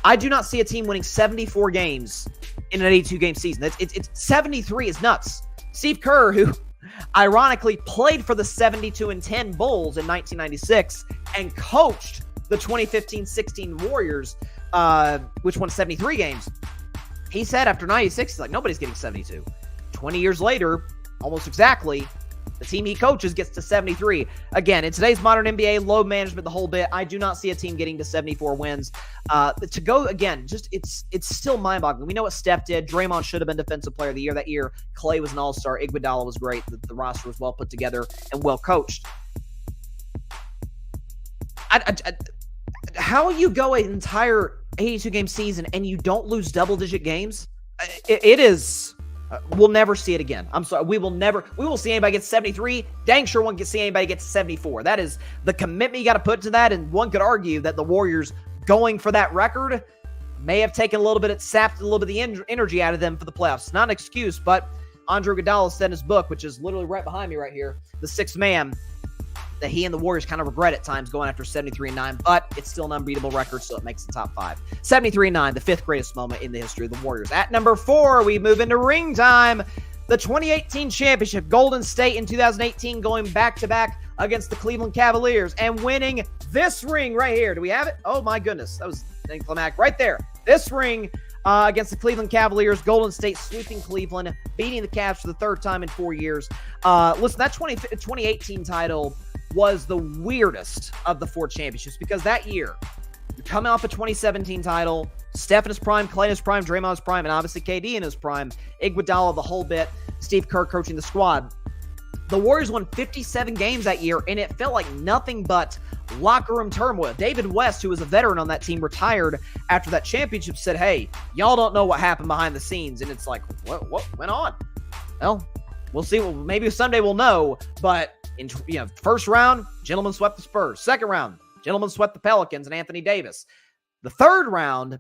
I do not see a team winning 74 games in an 82-game season. It's 73 is nuts. Steve Kerr, who ironically played for the 72-10 Bulls in 1996 and coached the 2015-16 Warriors, which won 73 games. He said after 96, he's like, nobody's getting 72. 20 years later, almost exactly, the team he coaches gets to 73. Again, in today's modern NBA, load management, the whole bit, I do not see a team getting to 74 wins. To go, again, just it's still mind-boggling. We know what Steph did. Draymond should have been Defensive Player of the Year that year. Clay was an all-star. Iguodala was great. The roster was well put together and well coached. How you go an entire 82-game season and you don't lose double-digit games? It is... we'll never see it again. I'm sorry. We will see anybody get 73. Dang sure won't see anybody get 74. That is the commitment you got to put to that. And one could argue that the Warriors going for that record may have taken sapped a little bit of the energy out of them for the playoffs. It's not an excuse, but Andre Iguodala said in his book, which is literally right behind me right here, The Sixth Man, that he and the Warriors kind of regret at times going after 73-9, but it's still an unbeatable record, so it makes the top 5. 73-9, the 5th greatest moment in the history of the Warriors. At number 4, we move into ring time. The 2018 championship, Golden State in 2018 going back-to-back against the Cleveland Cavaliers and winning this ring right here. Do we have it? Oh my goodness, that was anticlimactic right there. This ring against the Cleveland Cavaliers, Golden State sweeping Cleveland, beating the Cavs for the 3rd time in 4 years. Listen, that 2018 title was the weirdest of the 4 championships because that year, you're coming off a 2017 title, Steph in his prime, Clay in his prime, Draymond in his prime, and obviously KD in his prime, Iguodala the whole bit, Steve Kerr coaching the squad. The Warriors won 57 games that year, and it felt like nothing but locker room turmoil. David West, who was a veteran on that team, retired after that championship, said, hey, y'all don't know what happened behind the scenes. And it's like, what went on? Well, we'll see. Maybe someday we'll know, but in first round, gentlemen swept the Spurs. Second round, gentlemen swept the Pelicans and Anthony Davis. The 3rd round,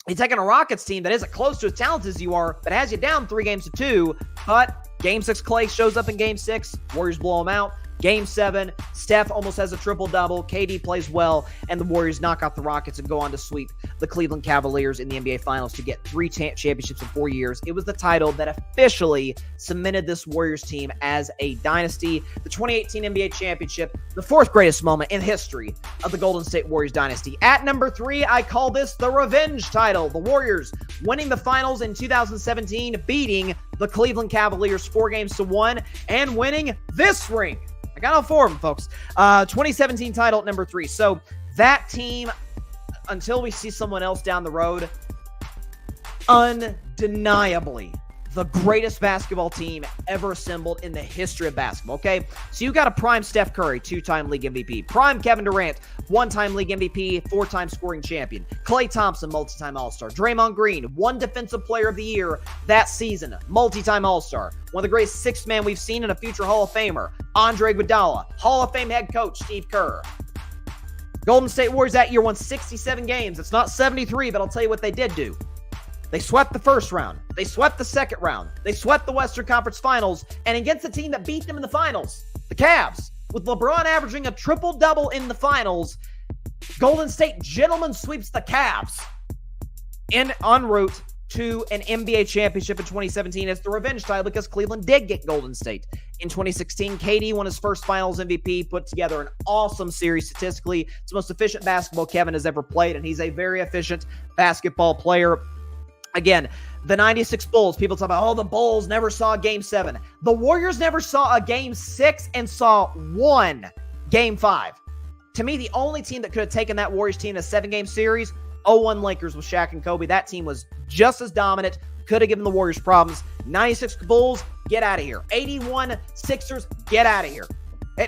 you're taking a Rockets team that isn't close to as talented as you are, but has you down 3-2. But Game 6, Clay shows up in Game 6. Warriors blow him out. Game 7, Steph almost has a triple-double. KD plays well, and the Warriors knock out the Rockets and go on to sweep the Cleveland Cavaliers in the NBA Finals to get 3 championships in 4 years. It was the title that officially cemented this Warriors team as a dynasty. The 2018 NBA Championship, the 4th greatest moment in history of the Golden State Warriors dynasty. At number 3, I call this the revenge title. The Warriors winning the Finals in 2017, beating the Cleveland Cavaliers 4-1 and winning this ring. I got all 4 of them, folks. 2017 title at number 3. So that team, until we see someone else down the road, undeniably the greatest basketball team ever assembled in the history of basketball, okay? So you got a prime Steph Curry, 2-time league MVP. Prime Kevin Durant, 1-time league MVP, 4-time scoring champion. Klay Thompson, multi-time All-Star. Draymond Green, 1 defensive player of the year that season, multi-time All-Star. One of the greatest 6th men we've seen and a future Hall of Famer. Andre Iguodala, Hall of Fame head coach Steve Kerr. Golden State Warriors that year won 67 games. It's not 73, but I'll tell you what they did do. They swept the first round. They swept the second round. They swept the Western Conference Finals. And against the team that beat them in the finals, the Cavs, with LeBron averaging a triple-double in the finals, Golden State gentleman sweeps the Cavs en route to an NBA championship in 2017 as the revenge title because Cleveland did get Golden State. In 2016, KD won his first Finals MVP, put together an awesome series statistically. It's the most efficient basketball Kevin has ever played, and he's a very efficient basketball player. Again, the 96 Bulls, people talk about, the Bulls never saw Game 7. The Warriors never saw a Game 6 and saw 1 Game 5. To me, the only team that could have taken that Warriors team in a 7-game series, 0-1 Lakers with Shaq and Kobe. That team was just as dominant, could have given the Warriors problems. 96 Bulls, get out of here. 81 Sixers, get out of here.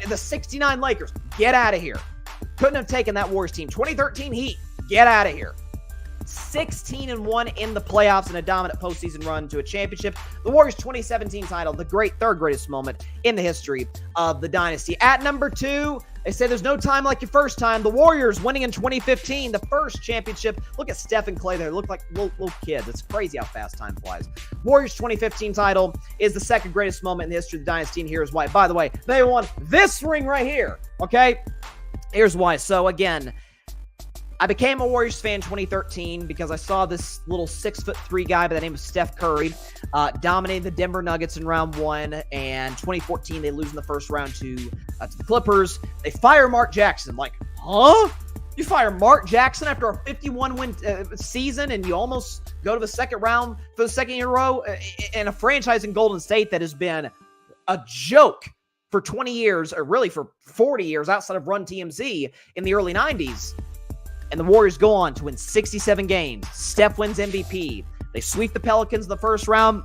The 69 Lakers, get out of here. Couldn't have taken that Warriors team. 2013 Heat, get out of here. 16-1 in the playoffs and a dominant postseason run to a championship. The Warriors' 2017 title, the 3rd greatest moment in the history of the dynasty. At number 2, they say there's no time like your first time. The Warriors winning in 2015, the first championship. Look at Steph and Klay there. They look like little kids. It's crazy how fast time flies. Warriors' 2015 title is the 2nd greatest moment in the history of the dynasty, and here's why. By the way, they won this ring right here, okay? Here's why. So, again, I became a Warriors fan in 2013 because I saw this little 6'3" guy by the name of Steph Curry dominate the Denver Nuggets in round 1. And 2014, they lose in the first round to the Clippers. They fire Mark Jackson. Like, huh? You fire Mark Jackson after a 51-win season and you almost go to the second round for the 2nd year in a row in a franchise in Golden State that has been a joke for 20 years, or really for 40 years outside of Run TMZ in the early 90s. And the Warriors go on to win 67 games. Steph wins MVP. They sweep the Pelicans in the first round.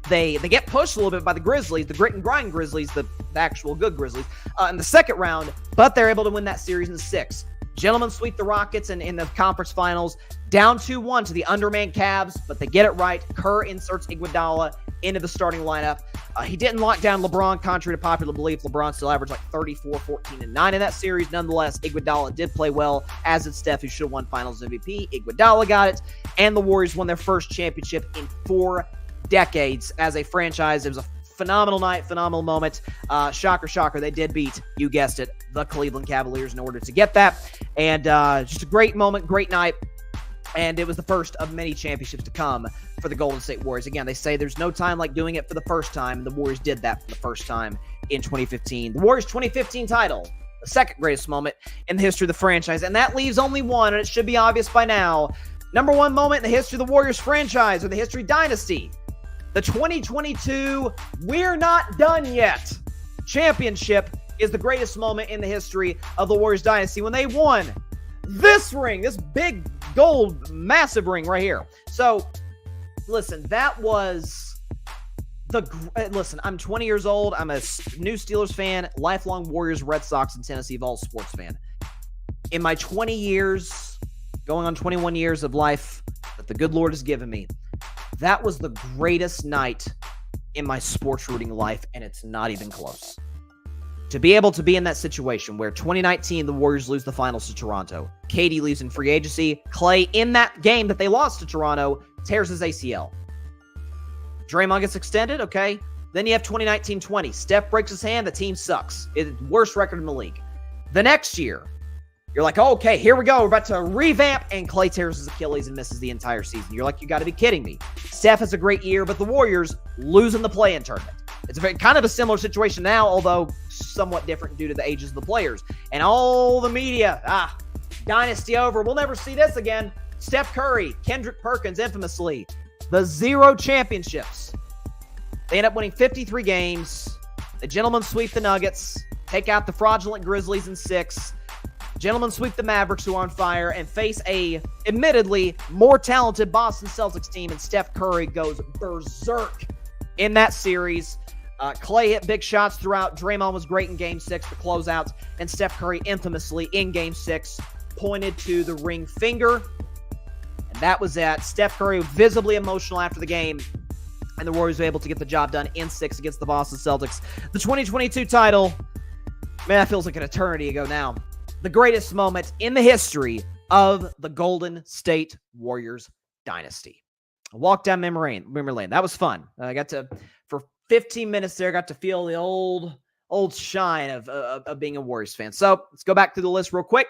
They get pushed a little bit by the Grizzlies, the grit and grind Grizzlies, the actual good Grizzlies, in the second round, but they're able to win that series in 6. Gentlemen sweep the Rockets in the conference finals, down 2-1 to the undermanned Cavs, but they get it right. Kerr inserts Iguodala into the starting lineup. He didn't lock down LeBron, contrary to popular belief. LeBron still averaged like 34, 14, and 9 in that series. Nonetheless, Iguodala did play well, as did Steph, who should have won Finals MVP. Iguodala got it, and the Warriors won their first championship in 4 decades as a franchise. It was a phenomenal night, phenomenal moment. Shocker, shocker, they did beat, you guessed it, the Cleveland Cavaliers in order to get that. And just a great moment, great night. And it was the first of many championships to come for the Golden State Warriors. Again, they say there's no time like doing it for the first time, and the Warriors did that for the first time in 2015. The Warriors' 2015 title, the 2nd greatest moment in the history of the franchise, and that leaves only one, and it should be obvious by now. Number 1 moment in the history of the Warriors franchise, or the history dynasty, the 2022 We're Not Done Yet championship is the greatest moment in the history of the Warriors dynasty when they won this ring, this big gold massive ring right here. So listen, that was listen, I'm 20 years old. I'm a new Steelers fan, lifelong Warriors, Red Sox, and Tennessee Vols sports fan. In my 20 years, going on 21 years of life that the good Lord has given me, that was the greatest night in my sports rooting life, and it's not even close. To be able to be in that situation where 2019, the Warriors lose the finals to Toronto. KD leaves in free agency. Klay, in that game that they lost to Toronto, tears his ACL. Draymond gets extended, okay. Then you have 2019-20. Steph breaks his hand. The team sucks. It's the worst record in the league. The next year, you're like, oh, okay, here we go. We're about to revamp. And Klay tears his Achilles and misses the entire season. You're like, you got to be kidding me. Steph has a great year, but the Warriors lose in the play-in tournament. It's kind of a similar situation now, although somewhat different due to the ages of the players. And all the media, Dynasty over. We'll never see this again. Steph Curry, Kendrick Perkins, infamously, the 0 championships. They end up winning 53 games. The gentlemen sweep the Nuggets, take out the fraudulent Grizzlies in 6. Gentlemen sweep the Mavericks, who are on fire, and face a, admittedly, more talented Boston Celtics team, and Steph Curry goes berserk in that series. Klay hit big shots throughout. Draymond was great in Game 6 for closeouts, and Steph Curry infamously in Game 6 pointed to the ring finger, and that was that. Steph Curry visibly emotional after the game, and the Warriors were able to get the job done in 6 against the Boston Celtics. The 2022 title, man, that feels like an eternity ago now. The greatest moment in the history of the Golden State Warriors dynasty. I walked down memory lane. That was fun. I got to, for 15 minutes there, got to feel the old shine of being a Warriors fan. So let's go back through the list real quick.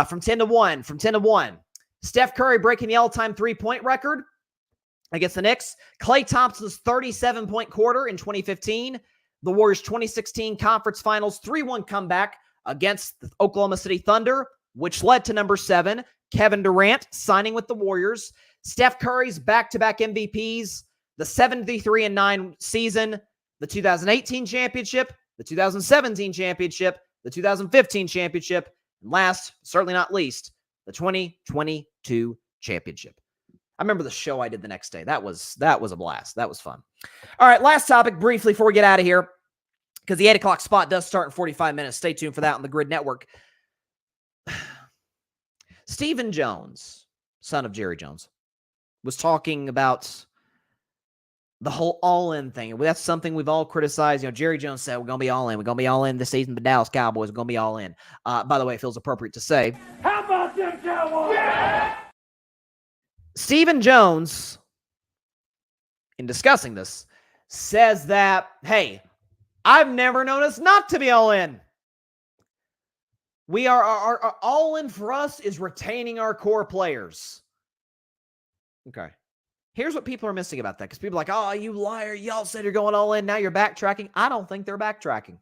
From 10 to 1. Steph Curry breaking the all-time three-point record against the Knicks. Klay Thompson's 37-point quarter in 2015. The Warriors' 2016 Conference Finals 3-1 comeback against the Oklahoma City Thunder, which led to number 7, Kevin Durant signing with the Warriors. Steph Curry's back-to-back MVPs, the 73-9 season, the 2018 championship, the 2017 championship, the 2015 championship, and last, certainly not least, the 2022 championship. I remember the show I did the next day. That was a blast. That was fun. All right, last topic briefly before we get out of here, because the 8 o'clock spot does start in 45 minutes. Stay tuned for that on the Grid Network. Stephen Jones, son of Jerry Jones, was talking about the whole all-in thing. That's something we've all criticized. You know, Jerry Jones said, we're going to be all in. We're going to be all in this season. The Dallas Cowboys are going to be all in. By the way, it feels appropriate to say, how about them Cowboys? Yeah! Stephen Jones, in discussing this, says that, hey, I've never known us not to be all in. We are our all in for us is retaining our core players. Okay. Here's what people are missing about that, because people are like, oh, you liar. Y'all said you're going all in. Now you're backtracking. I don't think they're backtracking.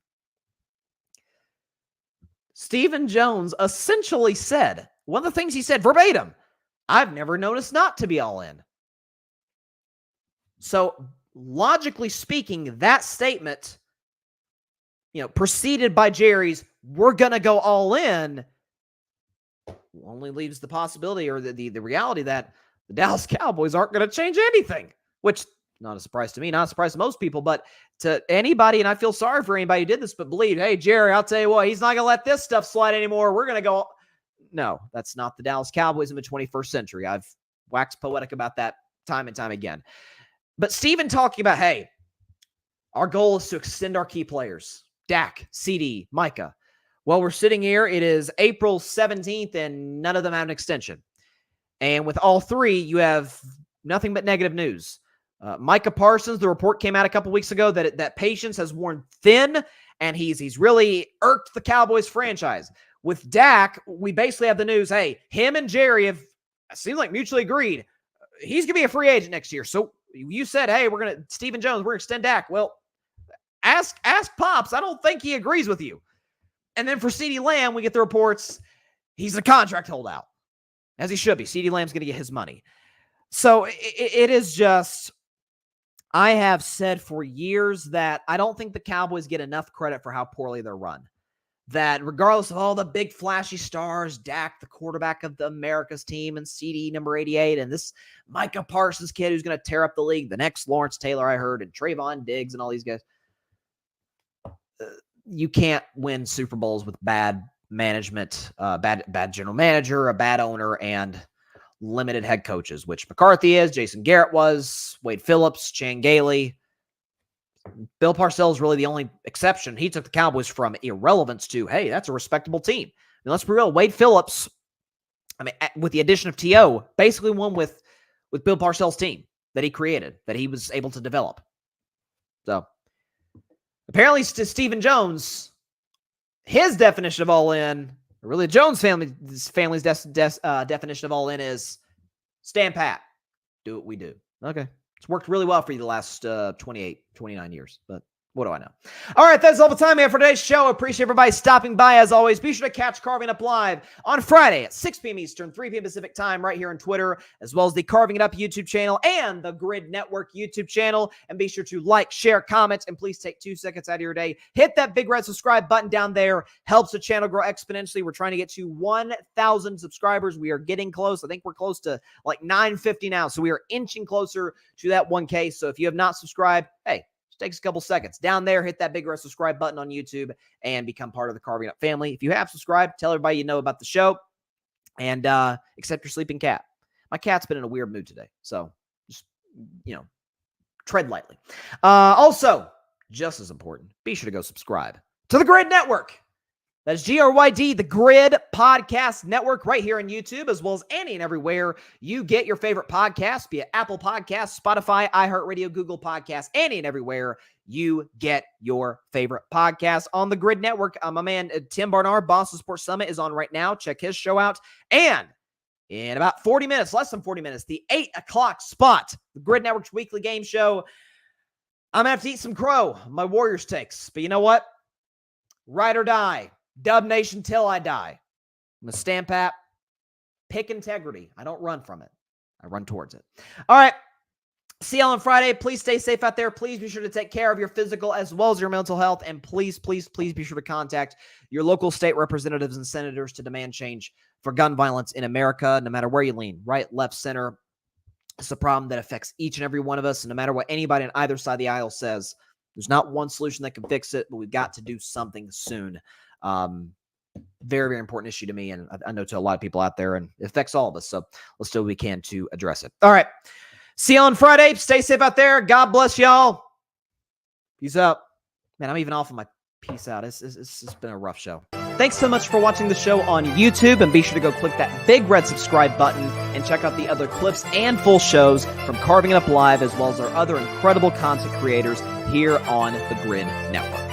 Stephen Jones essentially said, one of the things he said verbatim, I've never noticed not to be all in. So logically speaking, that statement, preceded by Jerry's, we're going to go all in, only leaves the possibility or the reality that the Dallas Cowboys aren't going to change anything, which not a surprise to me, not a surprise to most people, but to anybody, and I feel sorry for anybody who did this, but believe, hey, Jerry, I'll tell you what, he's not going to let this stuff slide anymore. We're going to go. No, that's not the Dallas Cowboys in the 21st century. I've waxed poetic about that time and time again. But Stephen talking about, hey, our goal is to extend our key players. Dak, CD, Micah. Well, we're sitting here. It is April 17th, and none of them have an extension. And with all three, you have nothing but negative news. Micah Parsons, the report came out a couple weeks ago that patience has worn thin, and he's really irked the Cowboys franchise. With Dak, we basically have the news, hey, him and Jerry have, it seems like, mutually agreed. He's going to be a free agent next year. So you said, hey, Stephen Jones, we're going to extend Dak. Well, ask Pops. I don't think he agrees with you. And then for CeeDee Lamb, we get the reports he's a contract holdout, as he should be. CeeDee Lamb's going to get his money. So it is just, I have said for years that I don't think the Cowboys get enough credit for how poorly they're run. That regardless of all the big flashy stars, Dak, the quarterback of the America's team, and CD number 88, and this Micah Parsons kid who's going to tear up the league, the next Lawrence Taylor I heard, and Trayvon Diggs and all these guys. You can't win Super Bowls with bad management, bad general manager, a bad owner, and limited head coaches, which McCarthy is, Jason Garrett was, Wade Phillips, Chan Gailey. Bill Parcells is really the only exception. He took the Cowboys from irrelevance to, hey, that's a respectable team. And let's be real, Wade Phillips, with the addition of T.O., basically won with Bill Parcells' team that he created, that he was able to develop. So Apparently, Stephen Jones, his definition of all in, or really Jones family's definition of all in is stand pat. Do what we do. Okay. It's worked really well for you the last 28, 29 years, but what do I know? All right, that's all the time we have for today's show. Appreciate everybody stopping by as always. Be sure to catch Carving It Up Live on Friday at 6 p.m. Eastern, 3 p.m. Pacific time right here on Twitter, as well as the Carving It Up YouTube channel and the Grid Network YouTube channel. And be sure to like, share, comment, and please take 2 seconds out of your day. Hit that big red subscribe button down there. Helps the channel grow exponentially. We're trying to get to 1,000 subscribers. We are getting close. I think we're close to like 950 now. So we are inching closer to that 1K. So if you have not subscribed, hey, takes a couple seconds. Down there, hit that big red subscribe button on YouTube and become part of the Carving Up family. If you have subscribed, tell everybody you know about the show. And except your sleeping cat. My cat's been in a weird mood today. So just, tread lightly. Also, just as important, be sure to go subscribe to the Grid Network. That's GRYD, the Grid Podcast Network, right here on YouTube, as well as any and everywhere you get your favorite podcasts, be it Apple Podcasts, Spotify, iHeartRadio, Google Podcasts, any and everywhere you get your favorite podcasts on the Grid Network. My man Tim Barnard, Boston Sports Summit, is on right now. Check his show out. And in about 40 minutes, less than 40 minutes, the 8 o'clock spot, the Grid Network's weekly game show. I'm going to have to eat some crow, my Warriors takes. But you know what? Ride or die. Dub Nation till I die. I'm a stand pat. Pick integrity. I don't run from it. I run towards it. All right. See y'all on Friday. Please stay safe out there. Please be sure to take care of your physical as well as your mental health. And please, please, please be sure to contact your local state representatives and senators to demand change for gun violence in America, no matter where you lean, right, left, center. It's a problem that affects each and every one of us. And no matter what anybody on either side of the aisle says, there's not one solution that can fix it, but we've got to do something soon. Very, very important issue to me, and I know to a lot of people out there, and it affects all of us. So let's do what we can to address it. All right. See you on Friday. Stay safe out there. God bless y'all. Peace out. Man, I'm even off of my peace out. It's been a rough show. Thanks so much for watching the show on YouTube, and be sure to go click that big red subscribe button and check out the other clips and full shows from Carving It Up Live, as well as our other incredible content creators here on the Grid Network.